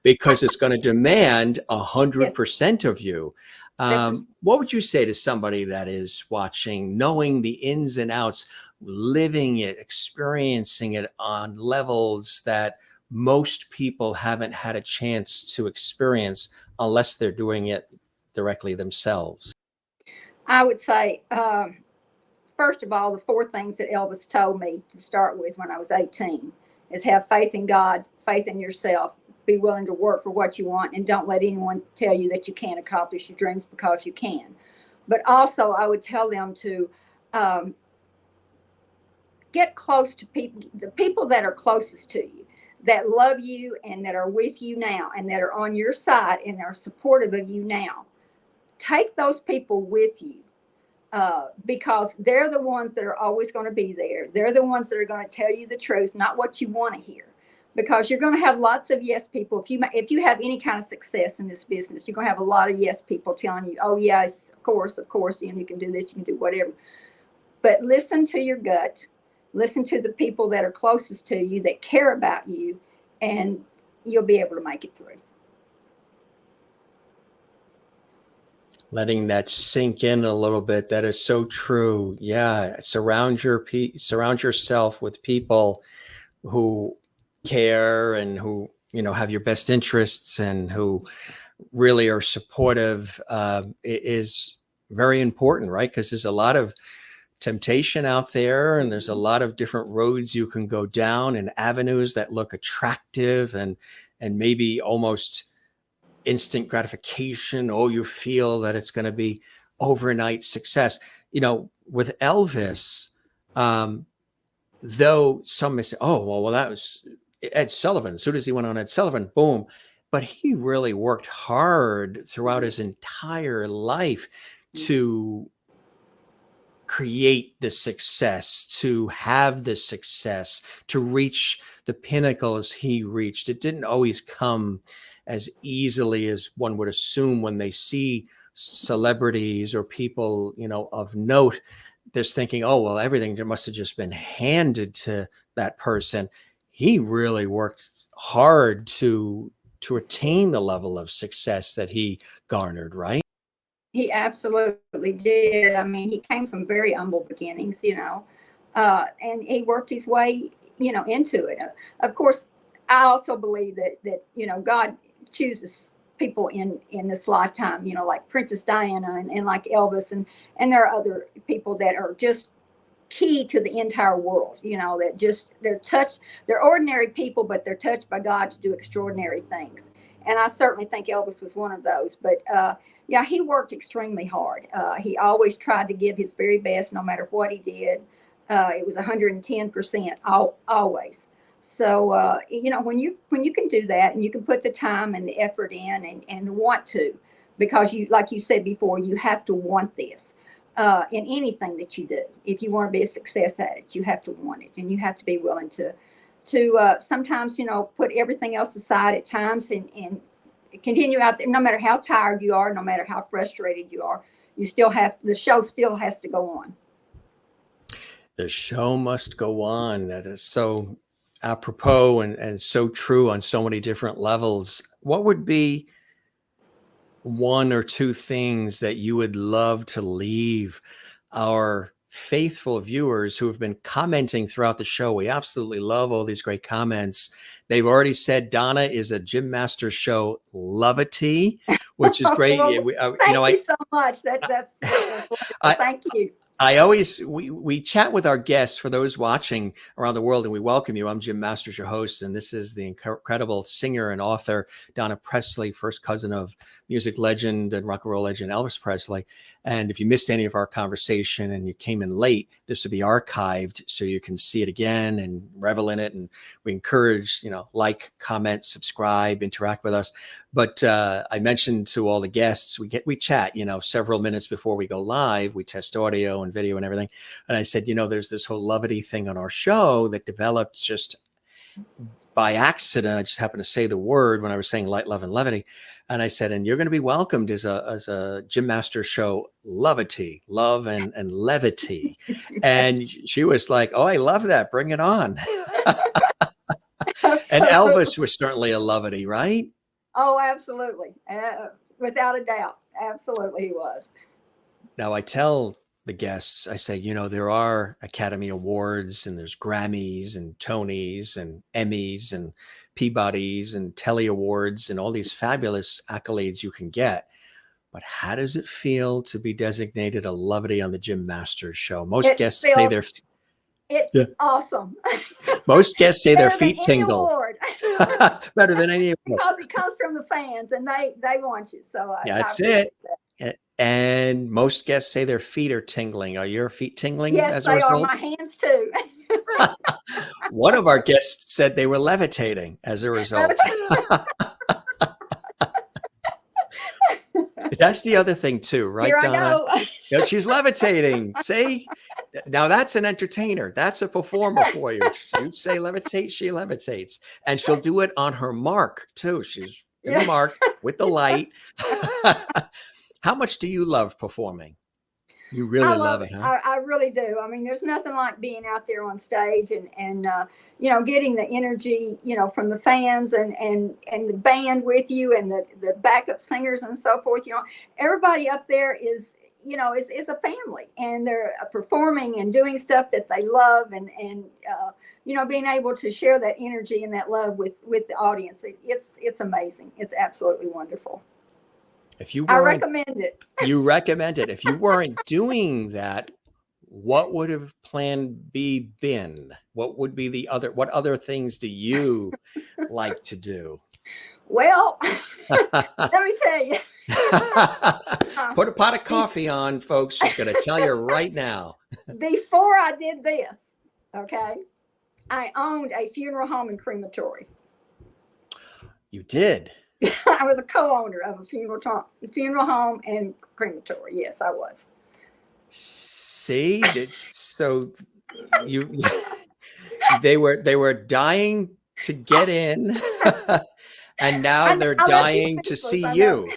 S1: because it's going to demand 100% of you. What would you say to somebody that is watching, knowing the ins and outs, living it, experiencing it on levels that most people haven't had a chance to experience unless they're doing it directly themselves?
S2: I would say, first of all, the 4 things that Elvis told me to start with when I was 18 is have faith in God, faith in yourself, be willing to work for what you want, and don't let anyone tell you that you can't accomplish your dreams, because you can. But also, I would tell them to get close to people, the people that are closest to you, that love you and that are with you now and that are on your side and are supportive of you now. Take those people with you, because they're the ones that are always going to be there. They're the ones that are going to tell you the truth, not what you want to hear. Because you're going to have lots of yes people. If you have any kind of success in this business, you're going to have a lot of yes people telling you, oh yes, of course, and you can do this, you can do whatever. But listen to your gut. Listen to the people that are closest to you, that care about you, and you'll be able to make it through.
S1: Letting that sink in a little bit. That is so true. Yeah. Surround yourself with people who care and who, have your best interests and who really are supportive. Is very important, right? Because there's a lot of temptation out there, and there's a lot of different roads you can go down and avenues that look attractive and maybe almost instant gratification. Oh, you feel that it's going to be overnight success. With Elvis, though some may say, oh, well, that was Ed Sullivan. As soon as he went on Ed Sullivan, boom. But he really worked hard throughout his entire life to create the success, to have the success, to reach the pinnacles he reached. It didn't always come as easily as one would assume when they see celebrities or people, of note. Just thinking, oh, well, everything must have just been handed to that person. He really worked hard to attain the level of success that he garnered, right?
S2: He absolutely did. I mean, he came from very humble beginnings, and he worked his way, into it. Of course, I also believe that God chooses people in this lifetime, like Princess Diana and like Elvis, and there are other people that are just key to the entire world, that just they're ordinary people, but they're touched by God to do extraordinary things. And I certainly think Elvis was one of those. But yeah, he worked extremely hard. He always tried to give his very best, no matter what he did. It was 110%, always. So when you can do that, and you can put the time and the effort in, and want to, because you, like you said before, you have to want this in anything that you do. If you want to be a success at it, you have to want it, and you have to be willing to sometimes, put everything else aside at times, and continue out there. No matter how tired you are, no matter how frustrated you are, the show still has to go on.
S1: The show must go on. That is so apropos and so true on so many different levels. What would be one or two things that you would love to leave our faithful viewers who have been commenting throughout the show? We absolutely love all these great comments. They've already said Donna is a Jim Masters Show lovety, which is great.
S2: Thank you so much. That's thank you.
S1: We chat with our guests, for those watching around the world, and we welcome you. I'm Jim Masters, your host, and this is the incredible singer and author, Donna Presley, first cousin of music legend and rock and roll legend Elvis Presley. And if you missed any of our conversation and you came in late, this will be archived so you can see it again and revel in it. And we encourage, like, comment, subscribe, interact with us. But I mentioned to all the guests, we chat, several minutes before we go live. We test audio and video and everything. And I said, there's this whole levity thing on our show that developed just by accident. I just happened to say the word when I was saying light, love, and levity. And I said, and you're going to be welcomed as a Jim Masters Show levity, love and levity. And she was like, oh, I love that. Bring it on. And Elvis was certainly a levity, right?
S2: Oh, absolutely. Without a doubt. Absolutely, he was.
S1: Now, I tell the guests, I say, there are Academy Awards, and there's Grammys and Tonys and Emmys and Peabodys and Telly Awards and all these fabulous accolades you can get. but how does it feel to be designated a lovety on the Jim Masters Show? Most
S2: It
S1: guests say
S2: feels, it's
S1: yeah.
S2: awesome.
S1: Most guests say their
S2: Better than
S1: feet
S2: any
S1: tingle.
S2: award.
S1: Better than any award.
S2: Because it comes from the fans, and they want you. So
S1: Yeah, that's
S2: I
S1: it.
S2: that.
S1: And most guests say their feet are tingling. Are your feet tingling
S2: Yes,
S1: as a
S2: they are.
S1: result?
S2: My hands too.
S1: One of our guests said they were levitating as a result. That's the other thing too, right,
S2: Here
S1: Donna?
S2: I go.
S1: She's levitating. See? Now that's an entertainer. That's a performer for you. You say levitate, she levitates. And she'll do it on her mark too. She's in the mark with the light. How much do you love performing? You really love it, huh?
S2: I really do. I mean, there's nothing like being out there on stage and you know, getting the energy, you know, from the fans and the band with you and the backup singers and so forth. You know, everybody up there is, you know, is a family, and they're performing and doing stuff that they love, and you know, being able to share that energy and that love with the audience. It's amazing. It's absolutely wonderful.
S1: If you
S2: I
S1: weren't,
S2: recommend it.
S1: you recommend it. If you weren't doing that, what would have plan B been? What would be what other things do you like to do?
S2: Well, let me tell you.
S1: Put a pot of coffee on, folks. She's going to tell you right now.
S2: Before I did this, okay, I owned a funeral home and crematory.
S1: You did?
S2: I was a co-owner of a funeral home and crematory. Yes, I was.
S1: See, so they were dying to get in, and now they're dying to see you.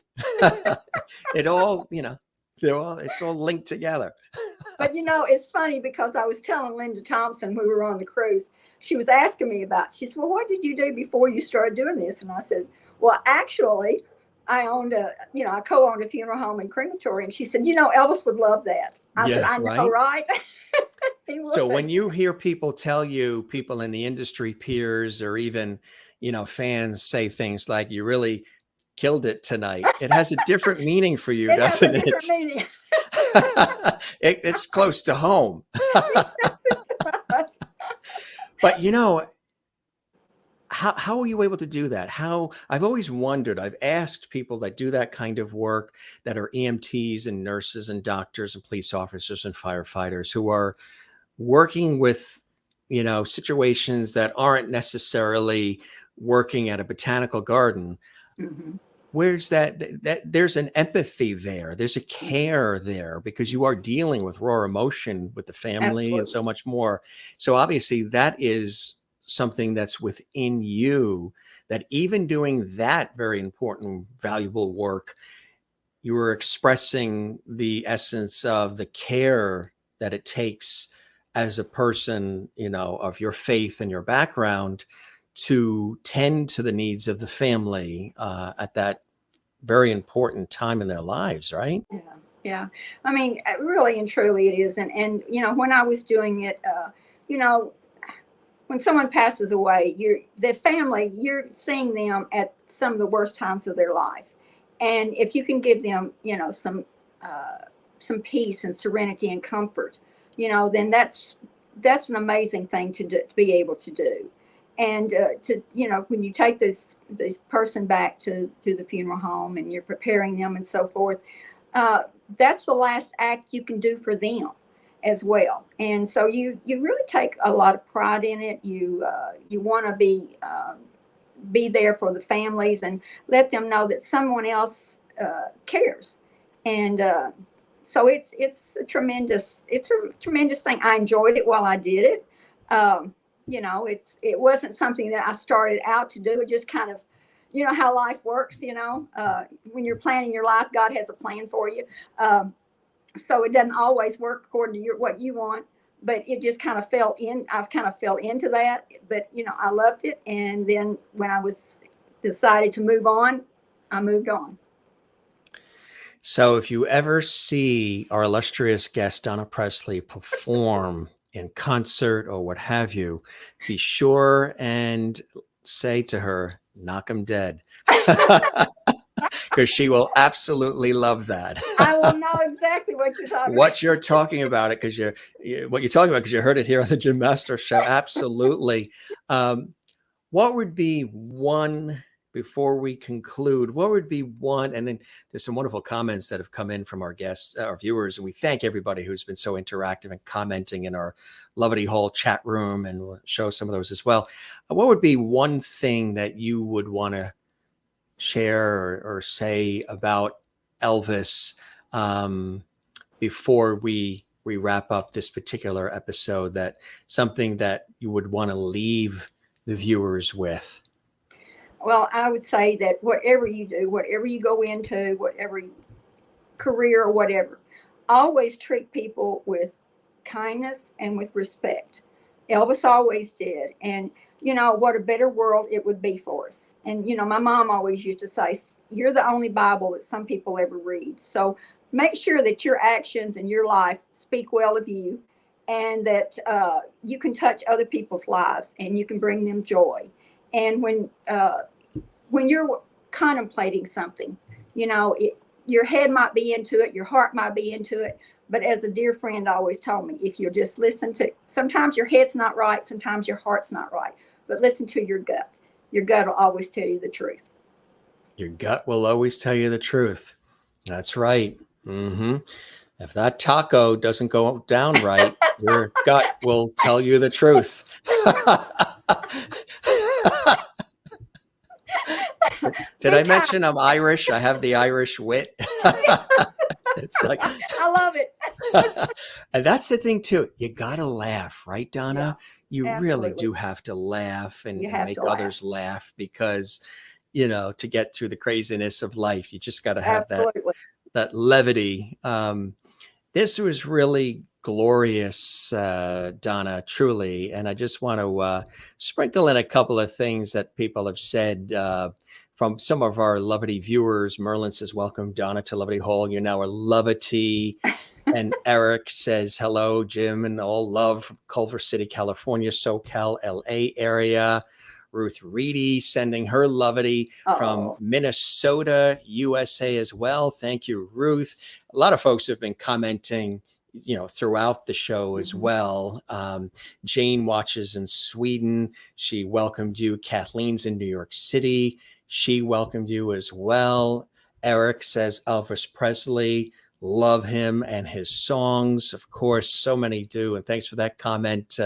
S1: It all, you know, it's all linked together.
S2: But you know, it's funny because I was telling Linda Thompson when we were on the cruise, she was asking me about. She said, "Well, what did you do before you started doing this?" And I said, "Well, actually, I co-owned a funeral home and crematory." And she said, "You know, Elvis would love that." I said, "I know, right?"
S1: So when you hear people tell you, people in the industry, peers, or even, you know, fans say things like, "You really killed it tonight," it has a different meaning for you, doesn't it?
S2: Different meaning.
S1: It's close to home. But you know, how are you able to do that? I've always wondered, I've asked people that do that kind of work, that are EMTs and nurses and doctors and police officers and firefighters, who are working with, you know, situations that aren't necessarily working at a botanical garden. Mm-hmm. Where's that there's an empathy there. There's a care there, because you are dealing with raw emotion with the family. Absolutely. And so much more. So obviously that is something that's within you, that even doing that very important, valuable work, you were expressing the essence of the care that it takes as a person, you know, of your faith and your background, to tend to the needs of the family at that very important time in their lives, right?
S2: Yeah, yeah. I mean, really and truly it is. And you know, when I was doing it, you know, when someone passes away, the family, you're seeing them at some of the worst times of their life. And if you can give them, you know, some peace and serenity and comfort, you know, then that's an amazing thing to be able to do. And to, you know, when you take this person back to the funeral home and you're preparing them and so forth, that's the last act you can do for them as well. And so you really take a lot of pride in it. You want to be there for the families and let them know that someone else cares. And so it's a tremendous thing. I enjoyed it while I did it. You know, it wasn't something that I started out to do. It just kind of, you know how life works, you know, when you're planning your life, God has a plan for you. So it doesn't always work according to what you want, but it just kind of I kind of fell into that, but you know, I loved it. And then when I was decided to move on, I moved on.
S1: So if you ever see our illustrious guest, Donna Presley, perform in concert or what have you, be sure and say to her, "Knock 'em dead." because she will absolutely love that.
S2: I will know exactly what you're talking
S1: What you're talking about it because what you're talking about because you heard it here on the Jim Masters Show. Absolutely. What would be one, before we conclude, what would be one, and then there's some wonderful comments that have come in from our guests, our viewers, and we thank everybody who's been so interactive and commenting in our Lovity Hall chat room, and we'll show some of those as well. What would be one thing that you would want to share or say about Elvis before we wrap up this particular episode, that something that you would want to leave the viewers with?
S2: Well, I would say that whatever you do, whatever you go into, whatever career or whatever, always treat people with kindness and with respect. Elvis always did. And, you know, what a better world it would be for us. And, you know, my mom always used to say, you're the only Bible that some people ever read. So make sure that your actions and your life speak well of you, and that you can touch other people's lives and you can bring them joy. And when you're contemplating something, you know, your head might be into it, your heart might be into it, but as a dear friend always told me, if you just listen to, sometimes your head's not right, sometimes your heart's not right, but listen to your gut. Your gut will always tell you the truth.
S1: Your gut will always tell you the truth. That's right. Mm-hmm. If that taco doesn't go down right, your gut will tell you the truth. Did I mention I'm Irish? I have the Irish wit. It's like,
S2: I love it.
S1: And that's the thing too. You got to laugh, right, Donna?
S2: Yeah,
S1: you
S2: absolutely.
S1: really do have to laugh and make
S2: to
S1: others laugh, because, you know, to get through the craziness of life, you just got to have that levity. This was really glorious, Donna, truly. And I just want to sprinkle in a couple of things that people have said from some of our Lovity viewers. Merlin says, welcome, Donna, to Lovity Hall. You're now a Lovity. And Eric says, hello, Jim, and all love from Culver City, California, SoCal, LA area. Ruth Reedy sending her Lovity from Minnesota, USA as well. Thank you, Ruth. A lot of folks have been commenting, you know, throughout the show as well. Jane watches in Sweden. She welcomed you. Kathleen's in New York City. She welcomed you as well. Eric says Elvis Presley, love him and his songs. Of course, so many do. And thanks for that comment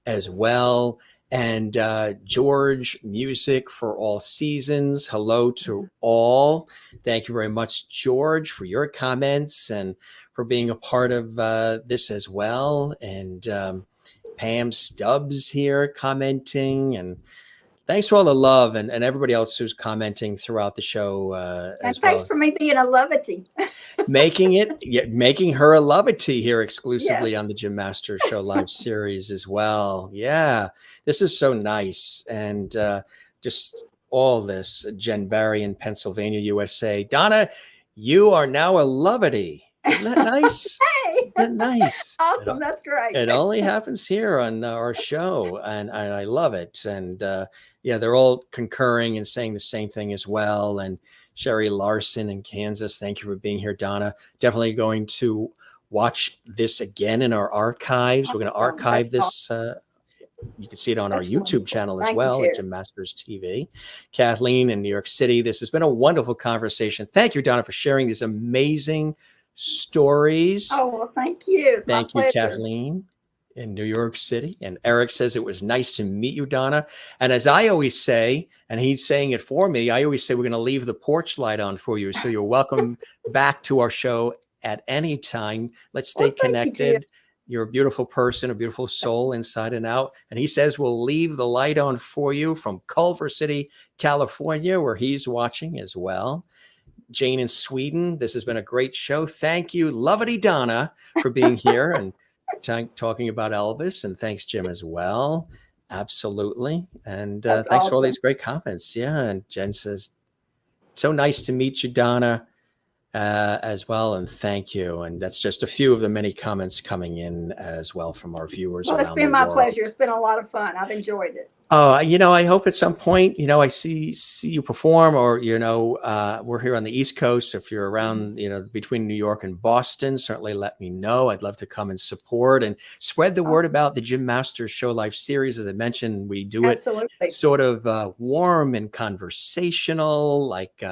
S1: as well. And George, music for all seasons. Hello to all. Thank you very much, George, for your comments and for being a part of this as well. And Pam Stubbs here commenting. And thanks for all the love and everybody else who's commenting throughout the show as well.
S2: Thanks for me being a Lovity.
S1: making her a Lovity here exclusively on the Jim Masters Show live series as well. Yeah, this is so nice. And just all this. Jen Barry in Pennsylvania, USA. Donna, you are now a Lovity. Isn't that nice?
S2: Hey,
S1: isn't that nice?
S2: Awesome. That's great.
S1: It only happens here on our show, and I love it. And yeah, they're all concurring and saying the same thing as well. And Sherry Larson in Kansas, thank you for being here, Donna. Definitely going to watch this again in our archives. We're going to archive this. You can see it on our YouTube channel as well at Jim Masters TV. Kathleen in New York City, this has been a wonderful conversation. Thank you, Donna, for sharing these amazing stories.
S2: Oh, well, thank you.
S1: Thank you, Kathleen in New York City. And Eric says it was nice to meet you, Donna. And as I always say, and he's saying it for me, I always say we're going to leave the porch light on for you. So you're welcome back to our show at any time. Let's stay connected. You're a beautiful person, a beautiful soul inside and out. And he says we'll leave the light on for you from Culver City, California, where he's watching as well. Jane in Sweden, this has been a great show. Thank you, Lovity Donna, for being here and talking about Elvis. And thanks, Jim, as well. Absolutely. And thanks for all these great comments. Yeah. And Jen says, so nice to meet you, Donna. as well. And thank you. And that's just a few of the many comments coming in as well from our viewers
S2: Well, it's
S1: around the
S2: been my
S1: world.
S2: pleasure. It's been a lot of fun. I've enjoyed it.
S1: I hope at some point, I see you perform, or, we're here on the East Coast. If you're around, between New York and Boston, certainly let me know. I'd love to come and support and spread the word about the Jim Masters Show Live series. As I mentioned, we do it
S2: Absolutely.
S1: sort of warm and conversational, like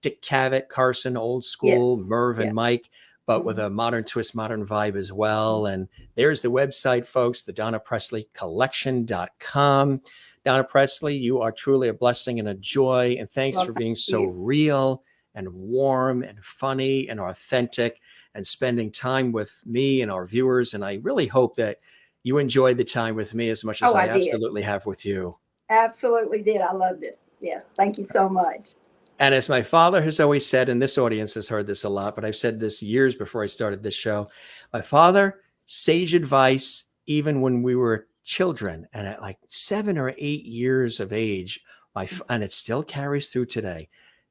S1: Dick Cavett, Carson, old school,
S2: Yes.
S1: Merv and
S2: Yes.
S1: Mike, but with a modern twist, modern vibe as well. And there's the website, folks, the Donna Presley Collection.com. Donna Presley, you are truly a blessing and a joy. And thanks
S2: Well,
S1: for being
S2: thank
S1: so
S2: you.
S1: real and warm and funny and authentic and spending time with me and our viewers. And I really hope that you enjoyed the time with me as much as
S2: Oh,
S1: I
S2: I did.
S1: absolutely have with you.
S2: Absolutely did. I loved it. Yes. Thank you so much.
S1: And as my father has always said, and this audience has heard this a lot, but I've said this years before I started this show, my father, sage advice, even when we were children and at like 7 or 8 years of age, and it still carries through today.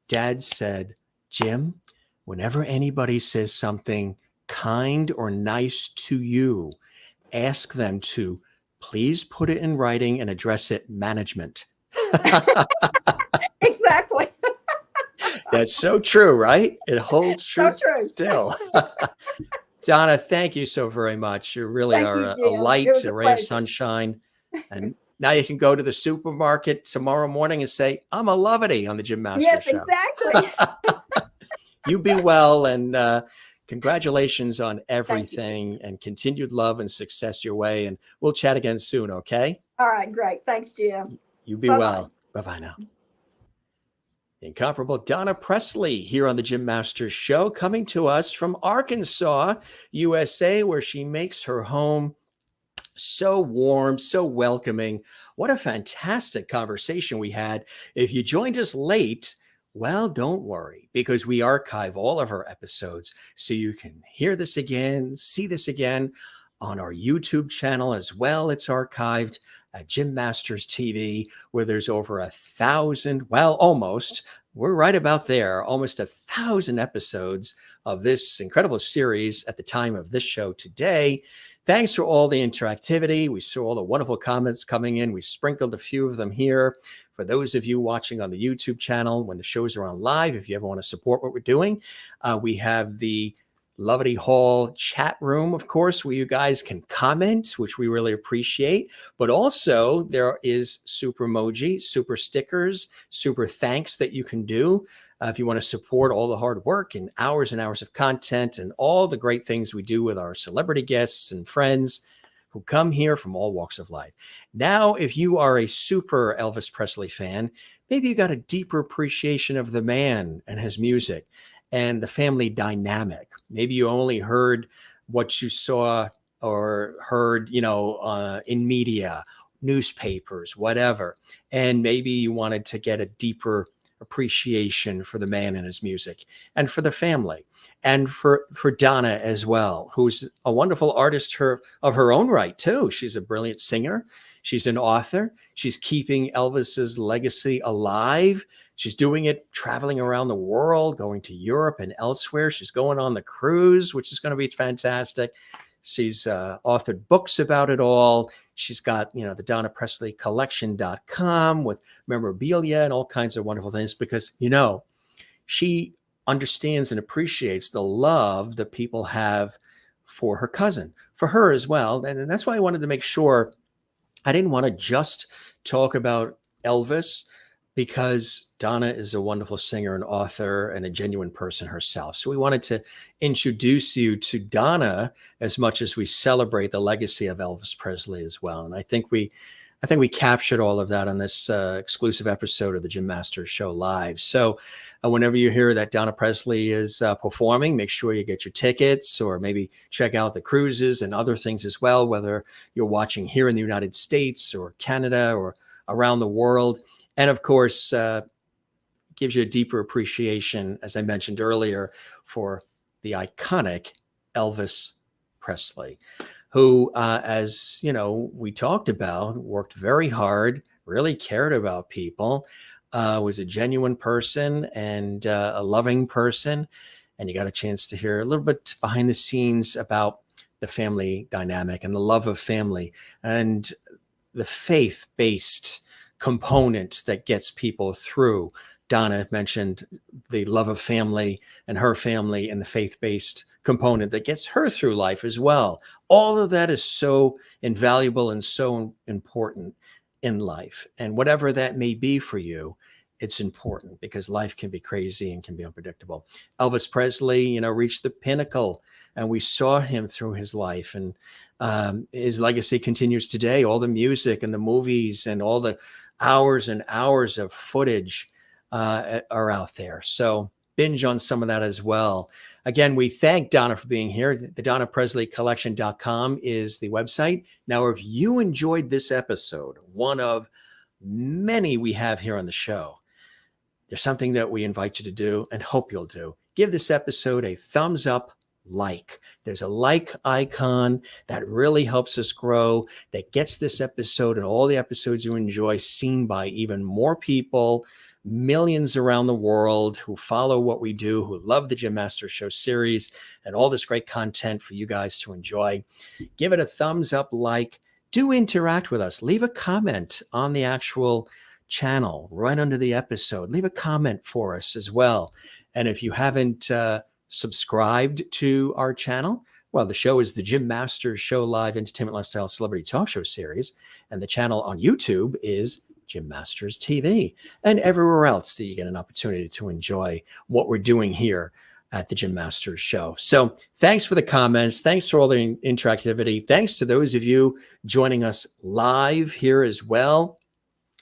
S1: Dad said, Jim, whenever anybody says something kind or nice to you, ask them to please put it in writing and address it management.
S2: Exactly.
S1: That's so true, right? It holds true,
S2: So true.
S1: still. Donna, thank you so very much. You really
S2: Thank
S1: are
S2: you,
S1: a
S2: Jim. It
S1: light,
S2: was
S1: a
S2: a
S1: ray of
S2: pleasure.
S1: sunshine. And now you can go to the supermarket tomorrow morning and say, I'm a lovity on the Jim Masters
S2: Yes,
S1: Show.
S2: exactly.
S1: You be well, and congratulations on
S2: Thank you.
S1: everything, and continued love and success your way. And we'll chat again soon, okay?
S2: All right, great. Thanks, Jim.
S1: You be
S2: Bye-bye.
S1: well. Bye-bye now. Incomparable Donna Presley here on the Jim Masters Show, coming to us from Arkansas, USA, where she makes her home. So warm, so welcoming. What a fantastic conversation we had. If you joined us late, well, don't worry, because we archive all of our episodes so you can hear this again, see this again on our YouTube channel as well. It's archived at Jim Masters TV, where there's over 1,000, well, almost, we're right about there, almost 1,000 episodes of this incredible series at the time of this show today. Thanks for all the interactivity. We saw all the wonderful comments coming in. We sprinkled a few of them here. For those of you watching on the YouTube channel, when the shows are on live, if you ever want to support what we're doing, we have the Lovity Hall chat room, of course, where you guys can comment, which we really appreciate. But also there is super emoji, super stickers, super thanks that you can do if you want to support all the hard work and hours of content and all the great things we do with our celebrity guests and friends who come here from all walks of life. Now, if you are a super Elvis Presley fan, maybe you got a deeper appreciation of the man and his music and the family dynamic. Maybe you only heard what you saw or heard, in media, newspapers, whatever. And maybe you wanted to get a deeper appreciation for the man and his music and for the family and for Donna as well, who's a wonderful artist of her own right too. She's a brilliant singer. She's an author. She's keeping Elvis's legacy alive. She's doing it traveling around the world, going to Europe and elsewhere. She's going on the cruise, which is going to be fantastic. She's authored books about it all. She's got, the Donna Presley Collection.com with memorabilia and all kinds of wonderful things because, she understands and appreciates the love that people have for her cousin, for her as well. And that's why I wanted to make sure I didn't want to just talk about Elvis, because Donna is a wonderful singer and author and a genuine person herself. So we wanted to introduce you to Donna as much as we celebrate the legacy of Elvis Presley as well. And I think we captured all of that on this exclusive episode of the Jim Masters Show Live. So whenever you hear that Donna Presley is performing, make sure you get your tickets, or maybe check out the cruises and other things as well, whether you're watching here in the United States or Canada or around the world. And of course, gives you a deeper appreciation, as I mentioned earlier, for the iconic Elvis Presley, who, as we talked about, worked very hard, really cared about people, was a genuine person and a loving person. and you got a chance to hear a little bit behind the scenes about the family dynamic and the love of family and the faith-based component that gets people through. Donna mentioned the love of family and her family and the faith-based component that gets her through life as well. All of that is so invaluable and so important in life. And whatever that may be for you, it's important because life can be crazy and can be unpredictable. Elvis Presley, reached the pinnacle, and we saw him through his life, and his legacy continues today. All the music and the movies and all the hours and hours of footage are out there. So binge on some of that as well. Again, we thank Donna for being here. The DonnaPresleyCollection.com is the website. Now, if you enjoyed this episode, one of many we have here on the show, there's something that we invite you to do and hope you'll do. Give this episode a thumbs up, like. There's a like icon that really helps us grow, that gets this episode and all the episodes you enjoy seen by even more people, millions around the world who follow what we do, who love the Jim Masters Show series and all this great content for you guys to enjoy. Give it a thumbs up, like. Do interact with us. Leave a comment on the actual channel right under the episode. Leave a comment for us as well. And if you haven't subscribed to our channel, well, the show is the Jim Masters Show Live Entertainment Lifestyle Celebrity Talk Show series, and the channel on YouTube is Jim Masters TV, and everywhere else that you get an opportunity to enjoy what we're doing here at the Jim Masters Show. So thanks for the comments. Thanks for all the interactivity. Thanks to those of you joining us live here as well.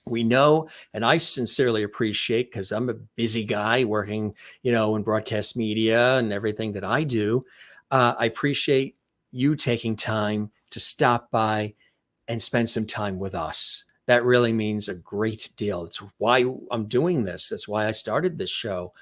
S1: We know, and I sincerely appreciate, because I'm a busy guy working, in broadcast media and everything that I do. I appreciate you taking time to stop by and spend some time with us. That really means a great deal. It's why I'm doing this. That's why I started this show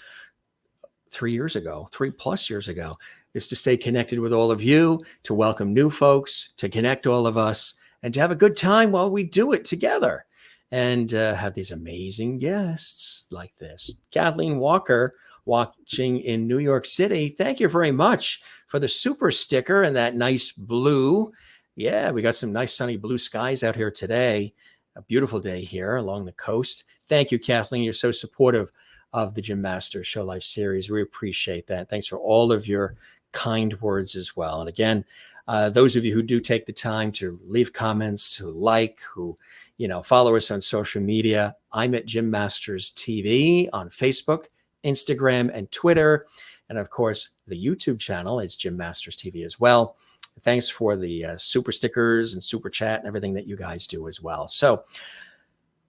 S1: 3+ years ago, is to stay connected with all of you, to welcome new folks, to connect all of us, and to have a good time while we do it together. And have these amazing guests like this. Kathleen Walker, watching in New York City. Thank you very much for the super sticker and that nice blue. Yeah, we got some nice sunny blue skies out here today. A beautiful day here along the coast. Thank you, Kathleen. You're so supportive of the Jim Masters Show Live series. We appreciate that. Thanks for all of your kind words as well. And again, those of you who do take the time to leave comments, who follow us on social media. I'm at Jim Masters TV on Facebook, Instagram, and Twitter. And of course, the YouTube channel is Jim Masters TV as well. Thanks for the super stickers and super chat and everything that you guys do as well. So,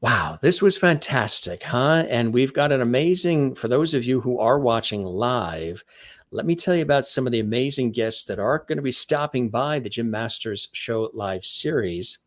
S1: wow, this was fantastic, huh? And we've got an amazing, for those of you who are watching live, let me tell you about some of the amazing guests that are going to be stopping by the Jim Masters Show Live series,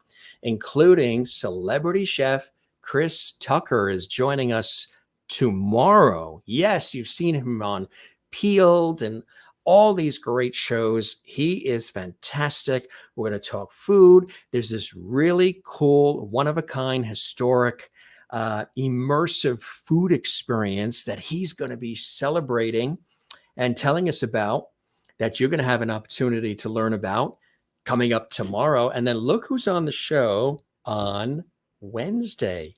S1: including celebrity chef Chris Tucker is joining us tomorrow. Yes, you've seen him on Peeled and all these great shows. He is fantastic. We're going to talk food. There's this really cool, one-of-a-kind, historic, immersive food experience that he's going to be celebrating and telling us about, that you're going to have an opportunity to learn about coming up tomorrow. And then look who's on the show on Wednesday.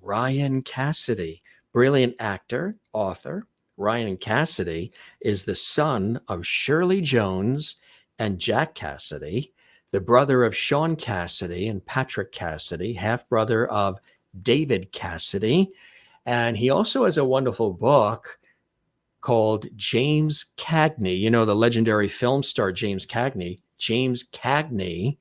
S1: Ryan Cassidy, brilliant actor, author. Ryan Cassidy is the son of Shirley Jones and Jack Cassidy, the brother of Sean Cassidy and Patrick Cassidy, half-brother of David Cassidy. And he also has a wonderful book called James Cagney. The legendary film star James Cagney. James Cagney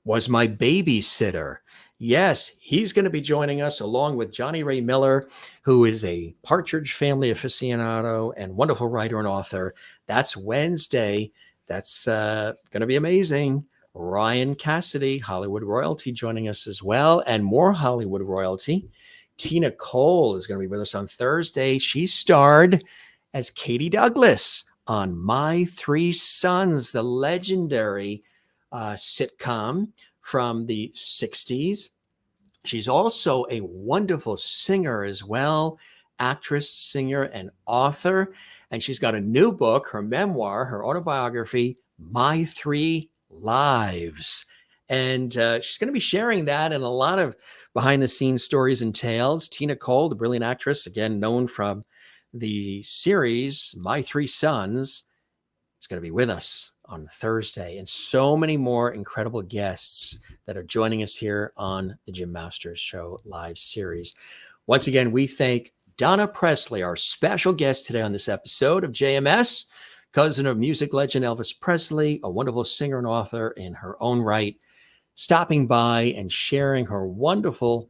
S1: was my babysitter. Yes, he's going to be joining us along with Johnny Ray Miller, who is a Partridge Family aficionado and wonderful writer and author. That's Wednesday. That's going to be amazing. Ryan Cassidy, Hollywood royalty, joining us as well, and more Hollywood royalty. Tina Cole is going to be with us on Thursday. She starred as Katie Douglas on My Three Sons, the legendary sitcom from the 60s. She's also a wonderful singer as well actress, singer, and author. And she's got a new book, her memoir, her autobiography, My Three Lives. And she's going to be sharing that and a lot of behind the scenes stories and tales. Tina Cole, the brilliant actress, again, known from the series My Three Sons, is going to be with us on Thursday, and so many more incredible guests that are joining us here on the Jim Masters Show live series. Once again, we thank Donna Presley, our special guest today on this episode of JMS, cousin of music legend Elvis Presley, a wonderful singer and author in her own right, stopping by and sharing her wonderful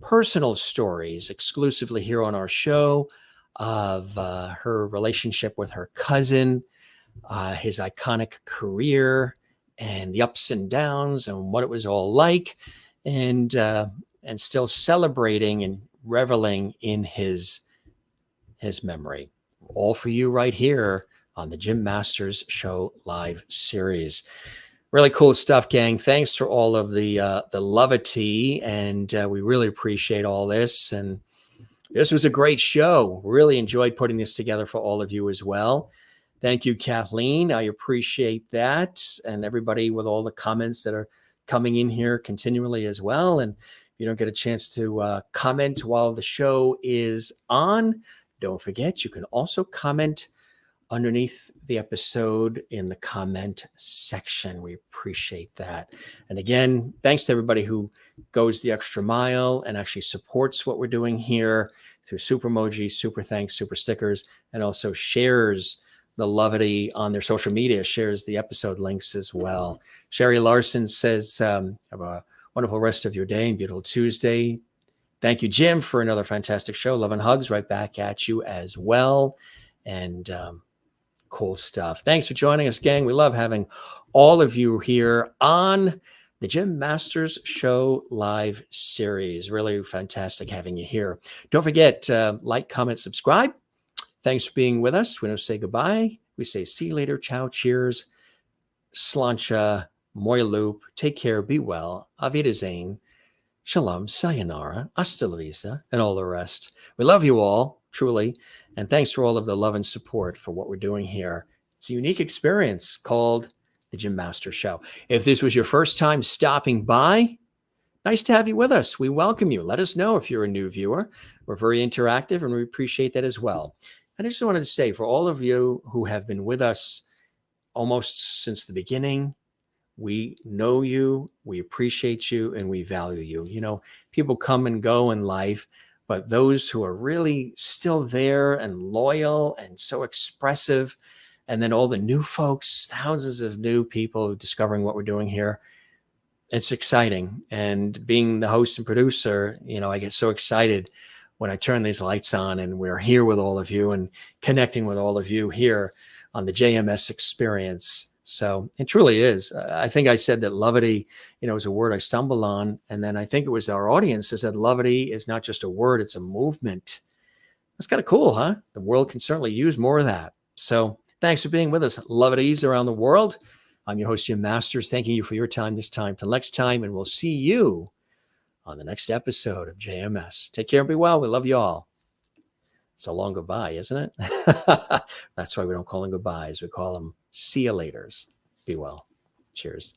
S1: personal stories exclusively here on our show of her relationship with her cousin, his iconic career, and the ups and downs and what it was all like, and still celebrating and reveling in his memory. All for you right here on the Jim Masters Show live series. Really cool stuff, gang. Thanks for all of the levity, and we really appreciate all this. And this was a great show. Really enjoyed putting this together for all of you as well. Thank you, Kathleen. I appreciate that. And everybody with all the comments that are coming in here continually as well. And if you don't get a chance to comment while the show is on, don't forget, you can also comment underneath the episode in the comment section. We appreciate that. And again, thanks to everybody who goes the extra mile and actually supports what we're doing here through super emojis, super thanks, super stickers, and also shares the levity on their social media, shares the episode links as well. Sherry Larson says, have a wonderful rest of your day and beautiful Tuesday. Thank you, Jim, for another fantastic show. Love and hugs right back at you as well. And cool stuff. Thanks for joining us, gang. We love having all of you here on the Jim Masters Show live series. Really fantastic having you here. Don't forget, like, comment, subscribe. Thanks for being with us. We don't say goodbye. We say see you later. Ciao, cheers, slancha, moy loop. Take care, be well. Auf Wiedersehen. Shalom, sayonara, hasta la vista, and all the rest. We love you all, truly. And thanks for all of the love and support for what we're doing here. It's a unique experience called the Jim Masters Show. If this was your first time stopping by, nice to have you with us. We welcome you. Let us know if you're a new viewer. We're very interactive and we appreciate that as well. And I just wanted to say, for all of you who have been with us almost since the beginning, we know you, we appreciate you, and we value you. You know, people come and go in life, but those who are really still there and loyal and so expressive, and then all the new folks, thousands of new people discovering what we're doing here, it's exciting. And being the host and producer, you know, I get so excited when I turn these lights on and we're here with all of you and connecting with all of you here on the JMS experience. So it truly is. I think I said that levity, you know, is a word I stumbled on. And then I think it was our audience that said levity is not just a word, it's a movement. That's kind of cool, huh? The world can certainly use more of that. So thanks for being with us, levities around the world. I'm your host, Jim Masters. Thanking you for your time this time till next time. And we'll see you on the next episode of JMS. Take care and be well. We love you all. It's a long goodbye, isn't it? That's why we don't call them goodbyes. We call them see you laters. Be well. Cheers.